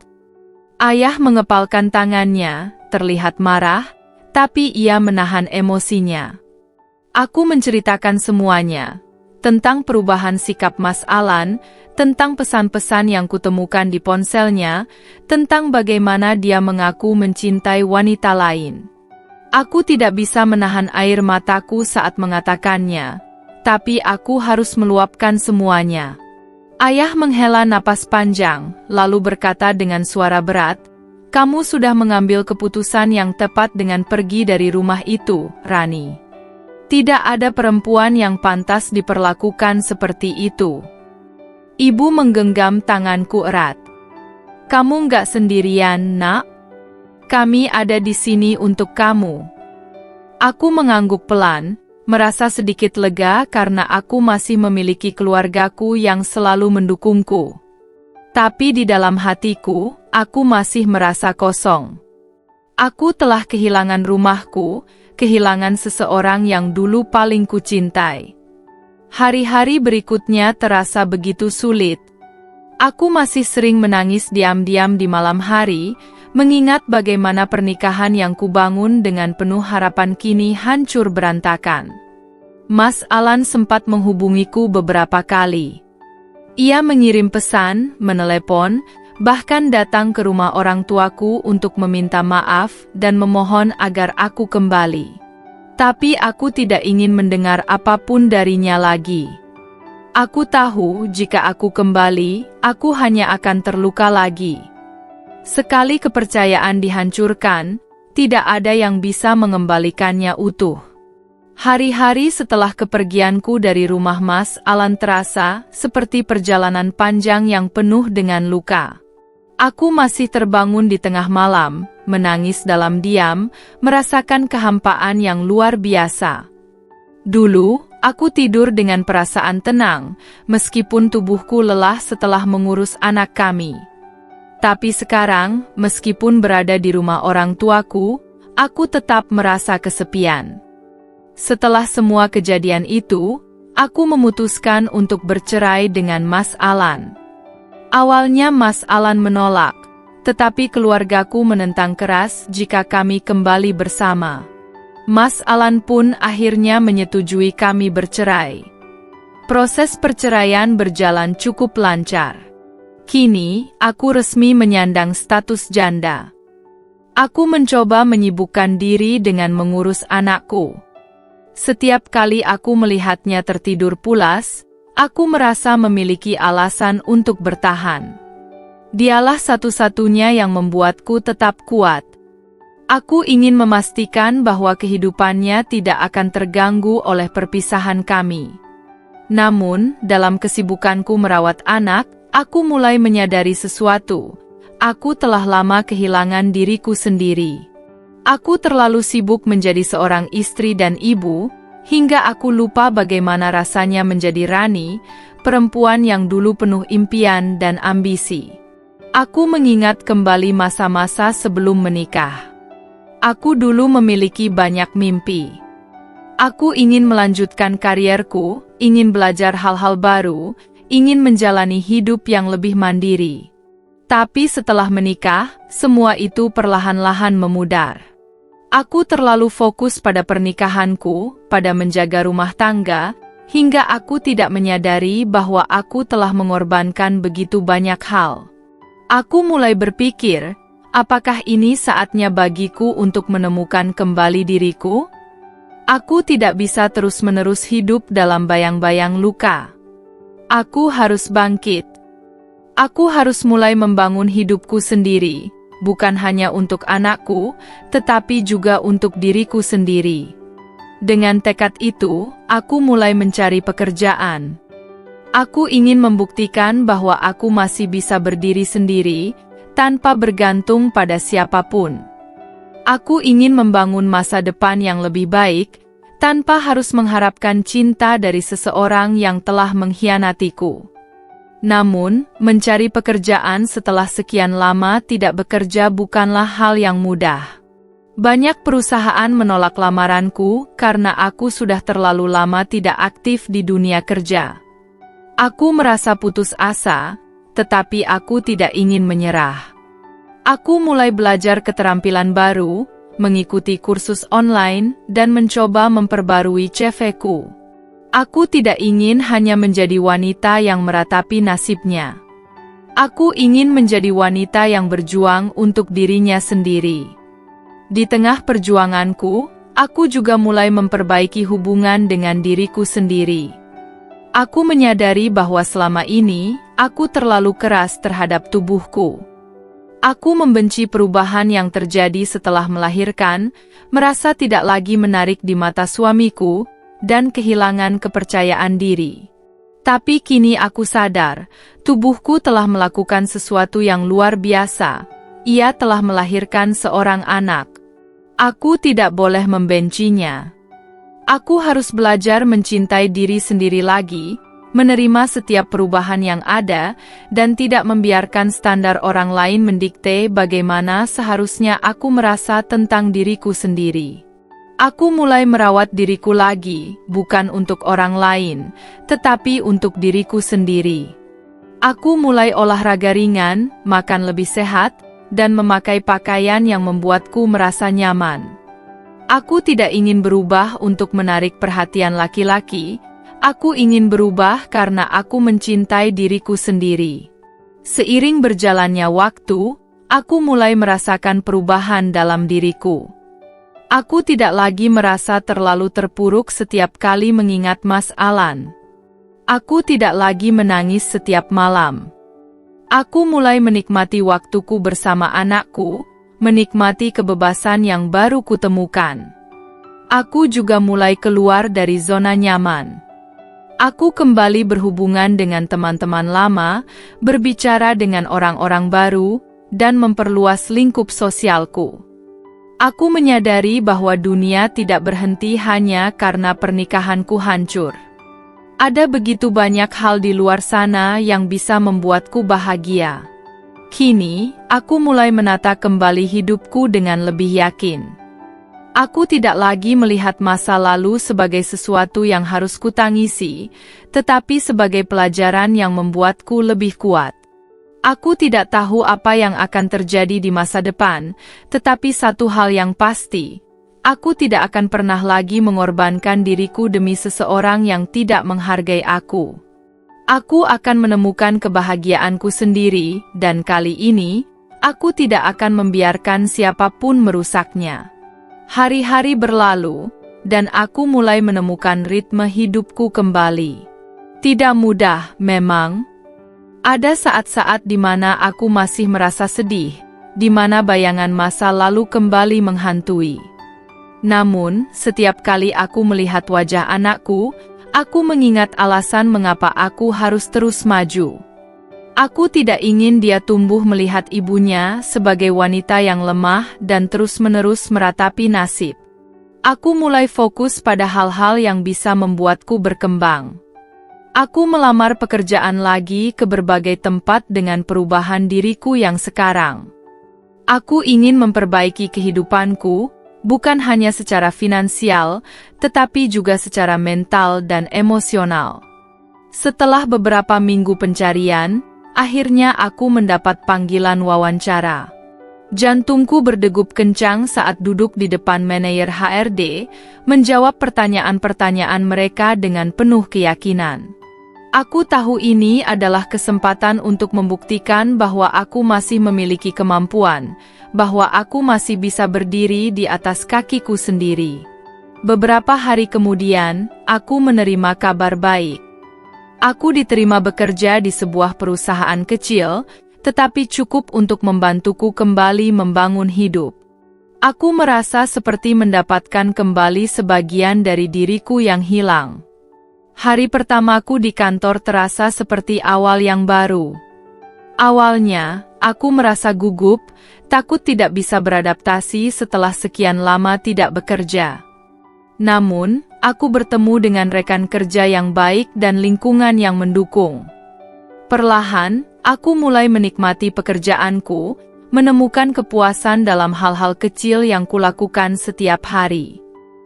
Ayah mengepalkan tangannya, terlihat marah, tapi ia menahan emosinya. Aku menceritakan semuanya, tentang perubahan sikap Mas Alan, tentang pesan-pesan yang kutemukan di ponselnya, tentang bagaimana dia mengaku mencintai wanita lain. Aku tidak bisa menahan air mataku saat mengatakannya, tapi aku harus meluapkan semuanya. Ayah menghela napas panjang, lalu berkata dengan suara berat, "Kamu sudah mengambil keputusan yang tepat dengan pergi dari rumah itu, Rani. Tidak ada perempuan yang pantas diperlakukan seperti itu." Ibu menggenggam tanganku erat. "Kamu nggak sendirian, Nak. Kami ada di sini untuk kamu." Aku mengangguk pelan, merasa sedikit lega karena aku masih memiliki keluargaku yang selalu mendukungku. Tapi di dalam hatiku, aku masih merasa kosong. Aku telah kehilangan rumahku, kehilangan seseorang yang dulu paling kucintai. Hari-hari berikutnya terasa begitu sulit. Aku masih sering menangis diam-diam di malam hari, mengingat bagaimana pernikahan yang kubangun dengan penuh harapan kini hancur berantakan. Mas Alan sempat menghubungiku beberapa kali. Ia mengirim pesan, menelepon, bahkan datang ke rumah orang tuaku untuk meminta maaf dan memohon agar aku kembali. Tapi aku tidak ingin mendengar apapun darinya lagi. Aku tahu jika aku kembali, aku hanya akan terluka lagi. Sekali kepercayaan dihancurkan, tidak ada yang bisa mengembalikannya utuh. Hari-hari setelah kepergianku dari rumah Mas Alan terasa seperti perjalanan panjang yang penuh dengan luka. Aku masih terbangun di tengah malam, menangis dalam diam, merasakan kehampaan yang luar biasa. Dulu, aku tidur dengan perasaan tenang, meskipun tubuhku lelah setelah mengurus anak kami. Tapi sekarang, meskipun berada di rumah orang tuaku, aku tetap merasa kesepian. Setelah semua kejadian itu, aku memutuskan untuk bercerai dengan Mas Alan. Awalnya Mas Alan menolak, tetapi keluargaku menentang keras jika kami kembali bersama. Mas Alan pun akhirnya menyetujui kami bercerai. Proses perceraian berjalan cukup lancar. Kini, aku resmi menyandang status janda. Aku mencoba menyibukkan diri dengan mengurus anakku. Setiap kali aku melihatnya tertidur pulas, aku merasa memiliki alasan untuk bertahan. Dialah satu-satunya yang membuatku tetap kuat. Aku ingin memastikan bahwa kehidupannya tidak akan terganggu oleh perpisahan kami. Namun, dalam kesibukanku merawat anak, aku mulai menyadari sesuatu. Aku telah lama kehilangan diriku sendiri. Aku terlalu sibuk menjadi seorang istri dan ibu, hingga aku lupa bagaimana rasanya menjadi Rani, perempuan yang dulu penuh impian dan ambisi. Aku mengingat kembali masa-masa sebelum menikah. Aku dulu memiliki banyak mimpi. Aku ingin melanjutkan karierku, ingin belajar hal-hal baru, ingin menjalani hidup yang lebih mandiri. Tapi setelah menikah, semua itu perlahan-lahan memudar. Aku terlalu fokus pada pernikahanku, pada menjaga rumah tangga, hingga aku tidak menyadari bahwa aku telah mengorbankan begitu banyak hal. Aku mulai berpikir, apakah ini saatnya bagiku untuk menemukan kembali diriku? Aku tidak bisa terus-menerus hidup dalam bayang-bayang luka. Aku harus bangkit. Aku harus mulai membangun hidupku sendiri, bukan hanya untuk anakku, tetapi juga untuk diriku sendiri. Dengan tekad itu, aku mulai mencari pekerjaan. Aku ingin membuktikan bahwa aku masih bisa berdiri sendiri, tanpa bergantung pada siapapun. Aku ingin membangun masa depan yang lebih baik, tanpa harus mengharapkan cinta dari seseorang yang telah mengkhianatiku. Namun, mencari pekerjaan setelah sekian lama tidak bekerja bukanlah hal yang mudah. Banyak perusahaan menolak lamaranku karena aku sudah terlalu lama tidak aktif di dunia kerja. Aku merasa putus asa, tetapi aku tidak ingin menyerah. Aku mulai belajar keterampilan baru, mengikuti kursus online, dan mencoba memperbarui CV-ku. Aku tidak ingin hanya menjadi wanita yang meratapi nasibnya. Aku ingin menjadi wanita yang berjuang untuk dirinya sendiri. Di tengah perjuanganku, aku juga mulai memperbaiki hubungan dengan diriku sendiri. Aku menyadari bahwa selama ini, aku terlalu keras terhadap tubuhku. Aku membenci perubahan yang terjadi setelah melahirkan, merasa tidak lagi menarik di mata suamiku, dan kehilangan kepercayaan diri. Tapi kini aku sadar, tubuhku telah melakukan sesuatu yang luar biasa. Ia telah melahirkan seorang anak. Aku tidak boleh membencinya. Aku harus belajar mencintai diri sendiri lagi, menerima setiap perubahan yang ada, dan tidak membiarkan standar orang lain mendikte bagaimana seharusnya aku merasa tentang diriku sendiri. Aku mulai merawat diriku lagi, bukan untuk orang lain, tetapi untuk diriku sendiri. Aku mulai olahraga ringan, makan lebih sehat, dan memakai pakaian yang membuatku merasa nyaman. Aku tidak ingin berubah untuk menarik perhatian laki-laki, aku ingin berubah karena aku mencintai diriku sendiri. Seiring berjalannya waktu, aku mulai merasakan perubahan dalam diriku. Aku tidak lagi merasa terlalu terpuruk setiap kali mengingat Mas Alan. Aku tidak lagi menangis setiap malam. Aku mulai menikmati waktuku bersama anakku, menikmati kebebasan yang baru kutemukan. Aku juga mulai keluar dari zona nyaman. Aku kembali berhubungan dengan teman-teman lama, berbicara dengan orang-orang baru, dan memperluas lingkup sosialku. Aku menyadari bahwa dunia tidak berhenti hanya karena pernikahanku hancur. Ada begitu banyak hal di luar sana yang bisa membuatku bahagia. Kini, aku mulai menata kembali hidupku dengan lebih yakin. Aku tidak lagi melihat masa lalu sebagai sesuatu yang harus kutangisi, tetapi sebagai pelajaran yang membuatku lebih kuat. Aku tidak tahu apa yang akan terjadi di masa depan, tetapi satu hal yang pasti, aku tidak akan pernah lagi mengorbankan diriku demi seseorang yang tidak menghargai aku. Aku akan menemukan kebahagiaanku sendiri, dan kali ini, aku tidak akan membiarkan siapapun merusaknya. Hari-hari berlalu, dan aku mulai menemukan ritme hidupku kembali. Tidak mudah, memang. Ada saat-saat di mana aku masih merasa sedih, di mana bayangan masa lalu kembali menghantui. Namun, setiap kali aku melihat wajah anakku, aku mengingat alasan mengapa aku harus terus maju. Aku tidak ingin dia tumbuh melihat ibunya sebagai wanita yang lemah dan terus-menerus meratapi nasib. Aku mulai fokus pada hal-hal yang bisa membuatku berkembang. Aku melamar pekerjaan lagi ke berbagai tempat dengan perubahan diriku yang sekarang. Aku ingin memperbaiki kehidupanku, bukan hanya secara finansial, tetapi juga secara mental dan emosional. Setelah beberapa minggu pencarian, akhirnya aku mendapat panggilan wawancara. Jantungku berdegup kencang saat duduk di depan manajer HRD, menjawab pertanyaan-pertanyaan mereka dengan penuh keyakinan. Aku tahu ini adalah kesempatan untuk membuktikan bahwa aku masih memiliki kemampuan, bahwa aku masih bisa berdiri di atas kakiku sendiri. Beberapa hari kemudian, aku menerima kabar baik. Aku diterima bekerja di sebuah perusahaan kecil, tetapi cukup untuk membantuku kembali membangun hidup. Aku merasa seperti mendapatkan kembali sebagian dari diriku yang hilang. Hari pertamaku di kantor terasa seperti awal yang baru. Awalnya, aku merasa gugup, takut tidak bisa beradaptasi setelah sekian lama tidak bekerja. Namun, aku bertemu dengan rekan kerja yang baik dan lingkungan yang mendukung. Perlahan, aku mulai menikmati pekerjaanku, menemukan kepuasan dalam hal-hal kecil yang kulakukan setiap hari.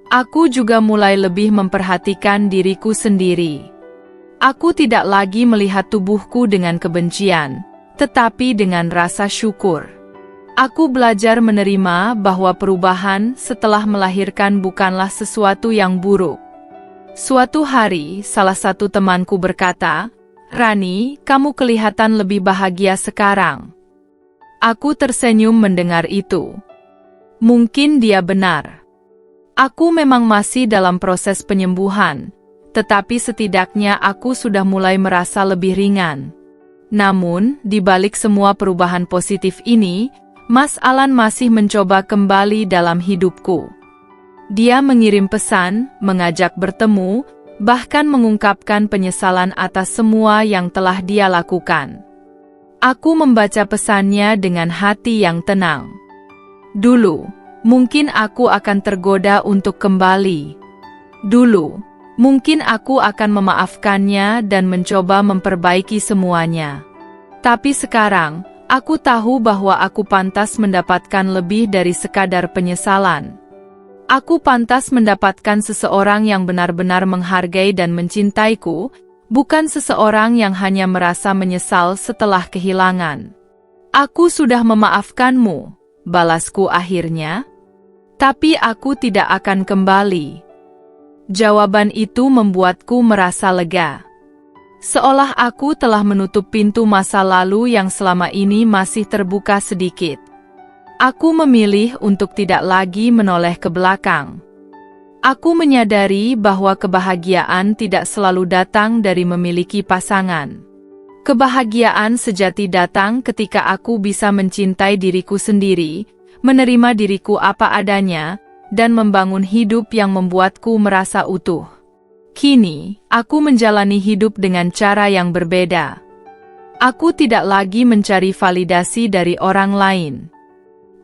Aku juga mulai lebih memperhatikan diriku sendiri. Aku tidak lagi melihat tubuhku dengan kebencian, tetapi dengan rasa syukur. Aku belajar menerima bahwa perubahan setelah melahirkan bukanlah sesuatu yang buruk. Suatu hari, salah satu temanku berkata, "Rani, kamu kelihatan lebih bahagia sekarang." Aku tersenyum mendengar itu. Mungkin dia benar. Aku memang masih dalam proses penyembuhan, tetapi setidaknya aku sudah mulai merasa lebih ringan. Namun, di balik semua perubahan positif ini, Mas Alan masih mencoba kembali dalam hidupku. Dia mengirim pesan, mengajak bertemu, bahkan mengungkapkan penyesalan atas semua yang telah dia lakukan. Aku membaca pesannya dengan hati yang tenang. Dulu, mungkin aku akan tergoda untuk kembali. Dulu, mungkin aku akan memaafkannya dan mencoba memperbaiki semuanya. Tapi sekarang, aku tahu bahwa aku pantas mendapatkan lebih dari sekadar penyesalan. Aku pantas mendapatkan seseorang yang benar-benar menghargai dan mencintaiku, bukan seseorang yang hanya merasa menyesal setelah kehilangan. Aku sudah memaafkanmu, balasku akhirnya. Tapi aku tidak akan kembali. Jawaban itu membuatku merasa lega. Seolah aku telah menutup pintu masa lalu yang selama ini masih terbuka sedikit. Aku memilih untuk tidak lagi menoleh ke belakang. Aku menyadari bahwa kebahagiaan tidak selalu datang dari memiliki pasangan. Kebahagiaan sejati datang ketika aku bisa mencintai diriku sendiri, menerima diriku apa adanya, dan membangun hidup yang membuatku merasa utuh. Kini, aku menjalani hidup dengan cara yang berbeda. Aku tidak lagi mencari validasi dari orang lain.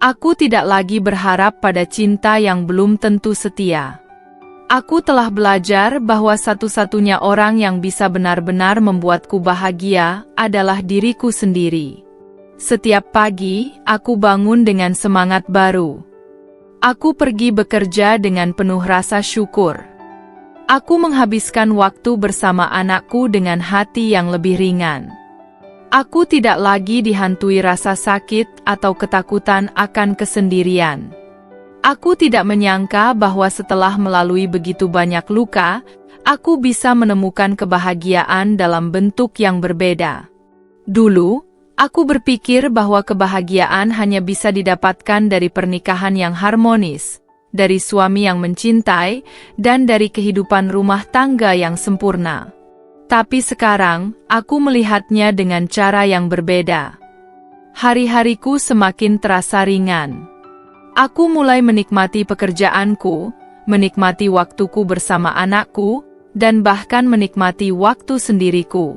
Aku tidak lagi berharap pada cinta yang belum tentu setia. Aku telah belajar bahwa satu-satunya orang yang bisa benar-benar membuatku bahagia adalah diriku sendiri. Setiap pagi, aku bangun dengan semangat baru. Aku pergi bekerja dengan penuh rasa syukur. Aku menghabiskan waktu bersama anakku dengan hati yang lebih ringan. Aku tidak lagi dihantui rasa sakit atau ketakutan akan kesendirian. Aku tidak menyangka bahwa setelah melalui begitu banyak luka, aku bisa menemukan kebahagiaan dalam bentuk yang berbeda. Dulu, aku berpikir bahwa kebahagiaan hanya bisa didapatkan dari pernikahan yang harmonis, dari suami yang mencintai, dan dari kehidupan rumah tangga yang sempurna. Tapi sekarang, aku melihatnya dengan cara yang berbeda. Hari-hariku semakin terasa ringan. Aku mulai menikmati pekerjaanku, menikmati waktuku bersama anakku, dan bahkan menikmati waktu sendiriku.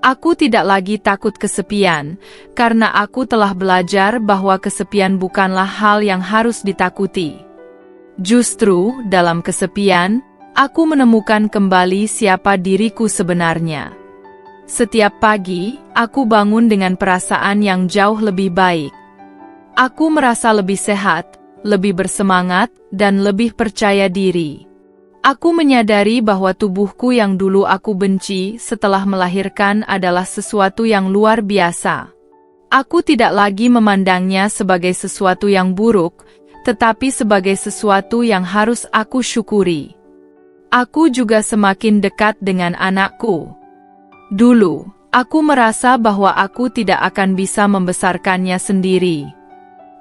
Aku tidak lagi takut kesepian, karena aku telah belajar bahwa kesepian bukanlah hal yang harus ditakuti. Justru, dalam kesepian, aku menemukan kembali siapa diriku sebenarnya. Setiap pagi, aku bangun dengan perasaan yang jauh lebih baik. Aku merasa lebih sehat, lebih bersemangat, dan lebih percaya diri. Aku menyadari bahwa tubuhku yang dulu aku benci setelah melahirkan adalah sesuatu yang luar biasa. Aku tidak lagi memandangnya sebagai sesuatu yang buruk, tetapi sebagai sesuatu yang harus aku syukuri. Aku juga semakin dekat dengan anakku. Dulu, aku merasa bahwa aku tidak akan bisa membesarkannya sendiri.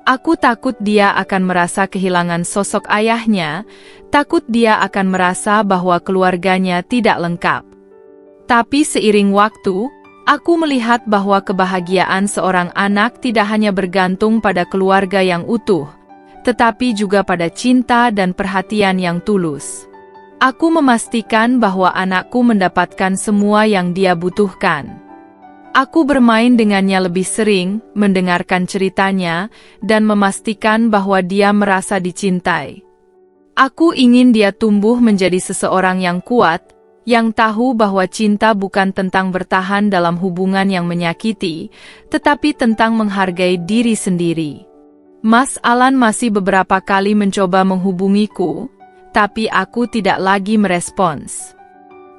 Aku takut dia akan merasa kehilangan sosok ayahnya, takut dia akan merasa bahwa keluarganya tidak lengkap. Tapi seiring waktu, aku melihat bahwa kebahagiaan seorang anak tidak hanya bergantung pada keluarga yang utuh, tetapi juga pada cinta dan perhatian yang tulus. Aku memastikan bahwa anakku mendapatkan semua yang dia butuhkan. Aku bermain dengannya lebih sering, mendengarkan ceritanya, dan memastikan bahwa dia merasa dicintai. Aku ingin dia tumbuh menjadi seseorang yang kuat, yang tahu bahwa cinta bukan tentang bertahan dalam hubungan yang menyakiti, tetapi tentang menghargai diri sendiri. Mas Alan masih beberapa kali mencoba menghubungiku, tapi aku tidak lagi merespons.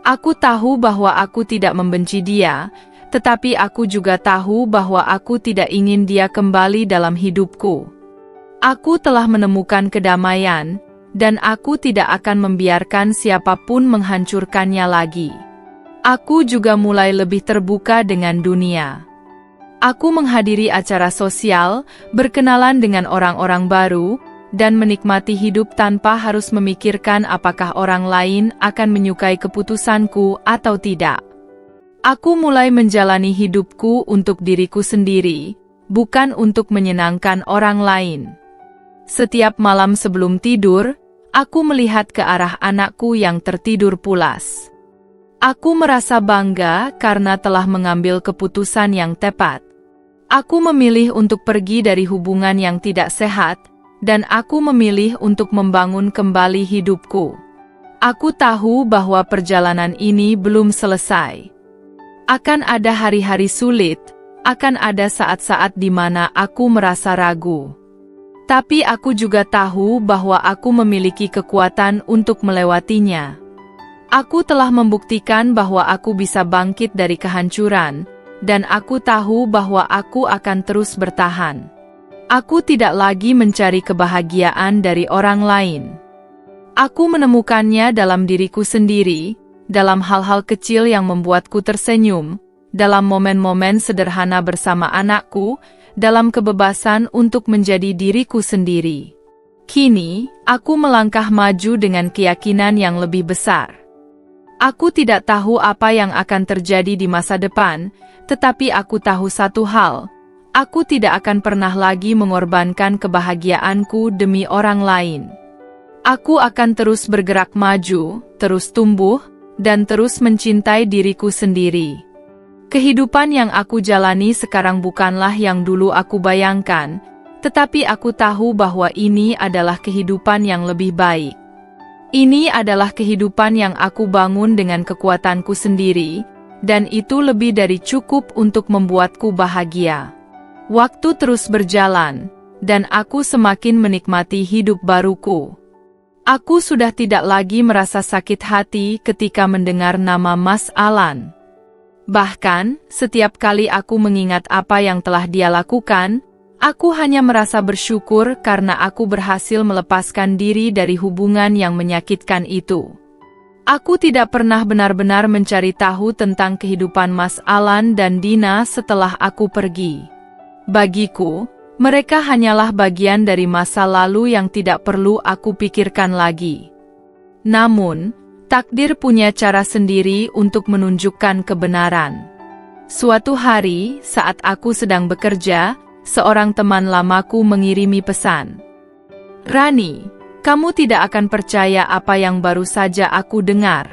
Aku tahu bahwa aku tidak membenci dia, tetapi aku juga tahu bahwa aku tidak ingin dia kembali dalam hidupku. Aku telah menemukan kedamaian, dan aku tidak akan membiarkan siapapun menghancurkannya lagi. Aku juga mulai lebih terbuka dengan dunia. Aku menghadiri acara sosial, berkenalan dengan orang-orang baru, dan menikmati hidup tanpa harus memikirkan apakah orang lain akan menyukai keputusanku atau tidak. Aku mulai menjalani hidupku untuk diriku sendiri, bukan untuk menyenangkan orang lain. Setiap malam sebelum tidur, aku melihat ke arah anakku yang tertidur pulas. Aku merasa bangga karena telah mengambil keputusan yang tepat. Aku memilih untuk pergi dari hubungan yang tidak sehat, dan aku memilih untuk membangun kembali hidupku. Aku tahu bahwa perjalanan ini belum selesai. Akan ada hari-hari sulit, akan ada saat-saat di mana aku merasa ragu. Tapi aku juga tahu bahwa aku memiliki kekuatan untuk melewatinya. Aku telah membuktikan bahwa aku bisa bangkit dari kehancuran, dan aku tahu bahwa aku akan terus bertahan. Aku tidak lagi mencari kebahagiaan dari orang lain. Aku menemukannya dalam diriku sendiri, dalam hal-hal kecil yang membuatku tersenyum, dalam momen-momen sederhana bersama anakku, dalam kebebasan untuk menjadi diriku sendiri. Kini, aku melangkah maju dengan keyakinan yang lebih besar. Aku tidak tahu apa yang akan terjadi di masa depan, tetapi aku tahu satu hal. Aku tidak akan pernah lagi mengorbankan kebahagiaanku demi orang lain. Aku akan terus bergerak maju, terus tumbuh, dan terus mencintai diriku sendiri. Kehidupan yang aku jalani sekarang bukanlah yang dulu aku bayangkan, tetapi aku tahu bahwa ini adalah kehidupan yang lebih baik. Ini adalah kehidupan yang aku bangun dengan kekuatanku sendiri, dan itu lebih dari cukup untuk membuatku bahagia. Waktu terus berjalan, dan aku semakin menikmati hidup baruku. Aku sudah tidak lagi merasa sakit hati ketika mendengar nama Mas Alan. Bahkan, setiap kali aku mengingat apa yang telah dia lakukan, aku hanya merasa bersyukur karena aku berhasil melepaskan diri dari hubungan yang menyakitkan itu. Aku tidak pernah benar-benar mencari tahu tentang kehidupan Mas Alan dan Dina setelah aku pergi. Bagiku, mereka hanyalah bagian dari masa lalu yang tidak perlu aku pikirkan lagi. Namun, takdir punya cara sendiri untuk menunjukkan kebenaran. Suatu hari, saat aku sedang bekerja, seorang teman lamaku mengirimi pesan. "Rani, kamu tidak akan percaya apa yang baru saja aku dengar."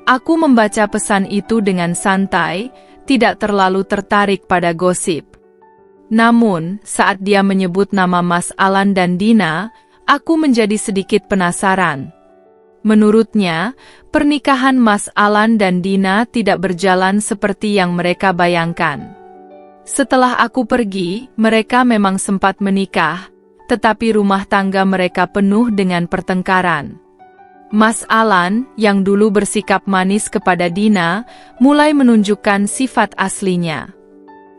Aku membaca pesan itu dengan santai, tidak terlalu tertarik pada gosip. Namun, saat dia menyebut nama Mas Alan dan Dina, aku menjadi sedikit penasaran. Menurutnya, pernikahan Mas Alan dan Dina tidak berjalan seperti yang mereka bayangkan. Setelah aku pergi, mereka memang sempat menikah, tetapi rumah tangga mereka penuh dengan pertengkaran. Mas Alan, yang dulu bersikap manis kepada Dina, mulai menunjukkan sifat aslinya.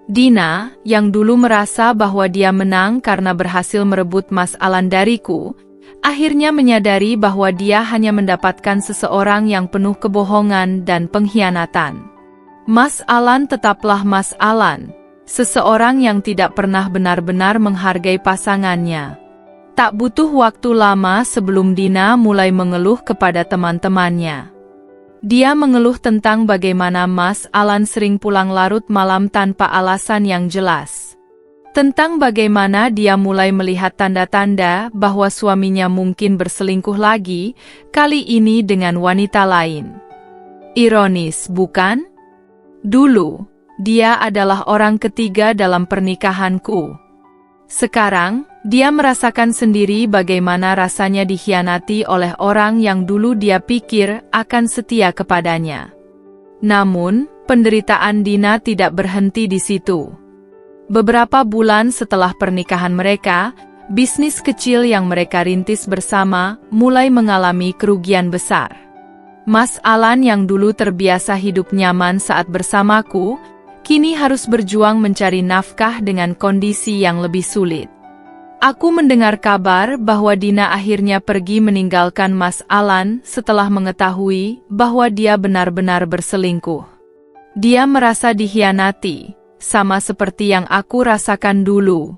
Dina, yang dulu merasa bahwa dia menang karena berhasil merebut Mas Alan dariku, akhirnya menyadari bahwa dia hanya mendapatkan seseorang yang penuh kebohongan dan pengkhianatan. Mas Alan tetaplah Mas Alan, seseorang yang tidak pernah benar-benar menghargai pasangannya. Tak butuh waktu lama sebelum Dina mulai mengeluh kepada teman-temannya. Dia mengeluh tentang bagaimana Mas Alan sering pulang larut malam tanpa alasan yang jelas. Tentang bagaimana dia mulai melihat tanda-tanda bahwa suaminya mungkin berselingkuh lagi, kali ini dengan wanita lain. Ironis, bukan? Dulu, dia adalah orang ketiga dalam pernikahanku. Sekarang, dia merasakan sendiri bagaimana rasanya dikhianati oleh orang yang dulu dia pikir akan setia kepadanya. Namun, penderitaan Dina tidak berhenti di situ. Beberapa bulan setelah pernikahan mereka, bisnis kecil yang mereka rintis bersama mulai mengalami kerugian besar. Mas Alan yang dulu terbiasa hidup nyaman saat bersamaku, kini harus berjuang mencari nafkah dengan kondisi yang lebih sulit. Aku mendengar kabar bahwa Dina akhirnya pergi meninggalkan Mas Alan setelah mengetahui bahwa dia benar-benar berselingkuh. Dia merasa dikhianati, sama seperti yang aku rasakan dulu.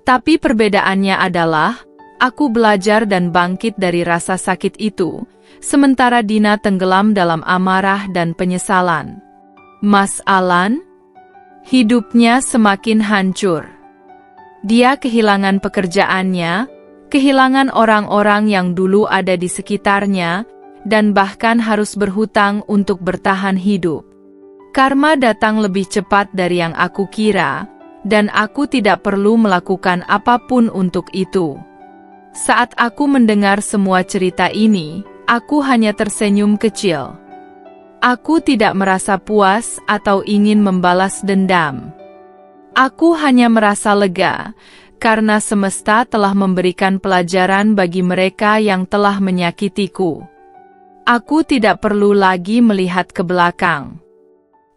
Tapi perbedaannya adalah, aku belajar dan bangkit dari rasa sakit itu, sementara Dina tenggelam dalam amarah dan penyesalan. Mas Alan, hidupnya semakin hancur. Dia kehilangan pekerjaannya, kehilangan orang-orang yang dulu ada di sekitarnya, dan bahkan harus berhutang untuk bertahan hidup. Karma datang lebih cepat dari yang aku kira, dan aku tidak perlu melakukan apapun untuk itu. Saat aku mendengar semua cerita ini, aku hanya tersenyum kecil. Aku tidak merasa puas atau ingin membalas dendam. Aku hanya merasa lega, karena semesta telah memberikan pelajaran bagi mereka yang telah menyakitiku. Aku tidak perlu lagi melihat ke belakang.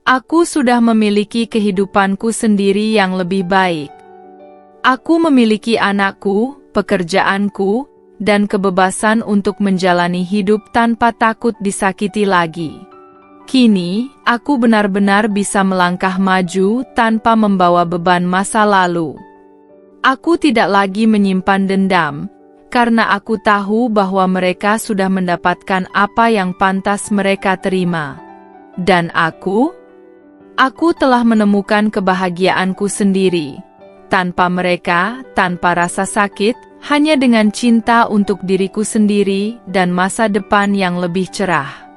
Aku sudah memiliki kehidupanku sendiri yang lebih baik. Aku memiliki anakku, pekerjaanku, dan kebebasan untuk menjalani hidup tanpa takut disakiti lagi. Kini, aku benar-benar bisa melangkah maju tanpa membawa beban masa lalu. Aku tidak lagi menyimpan dendam, karena aku tahu bahwa mereka sudah mendapatkan apa yang pantas mereka terima. Dan aku telah menemukan kebahagiaanku sendiri. Tanpa mereka, tanpa rasa sakit, hanya dengan cinta untuk diriku sendiri dan masa depan yang lebih cerah.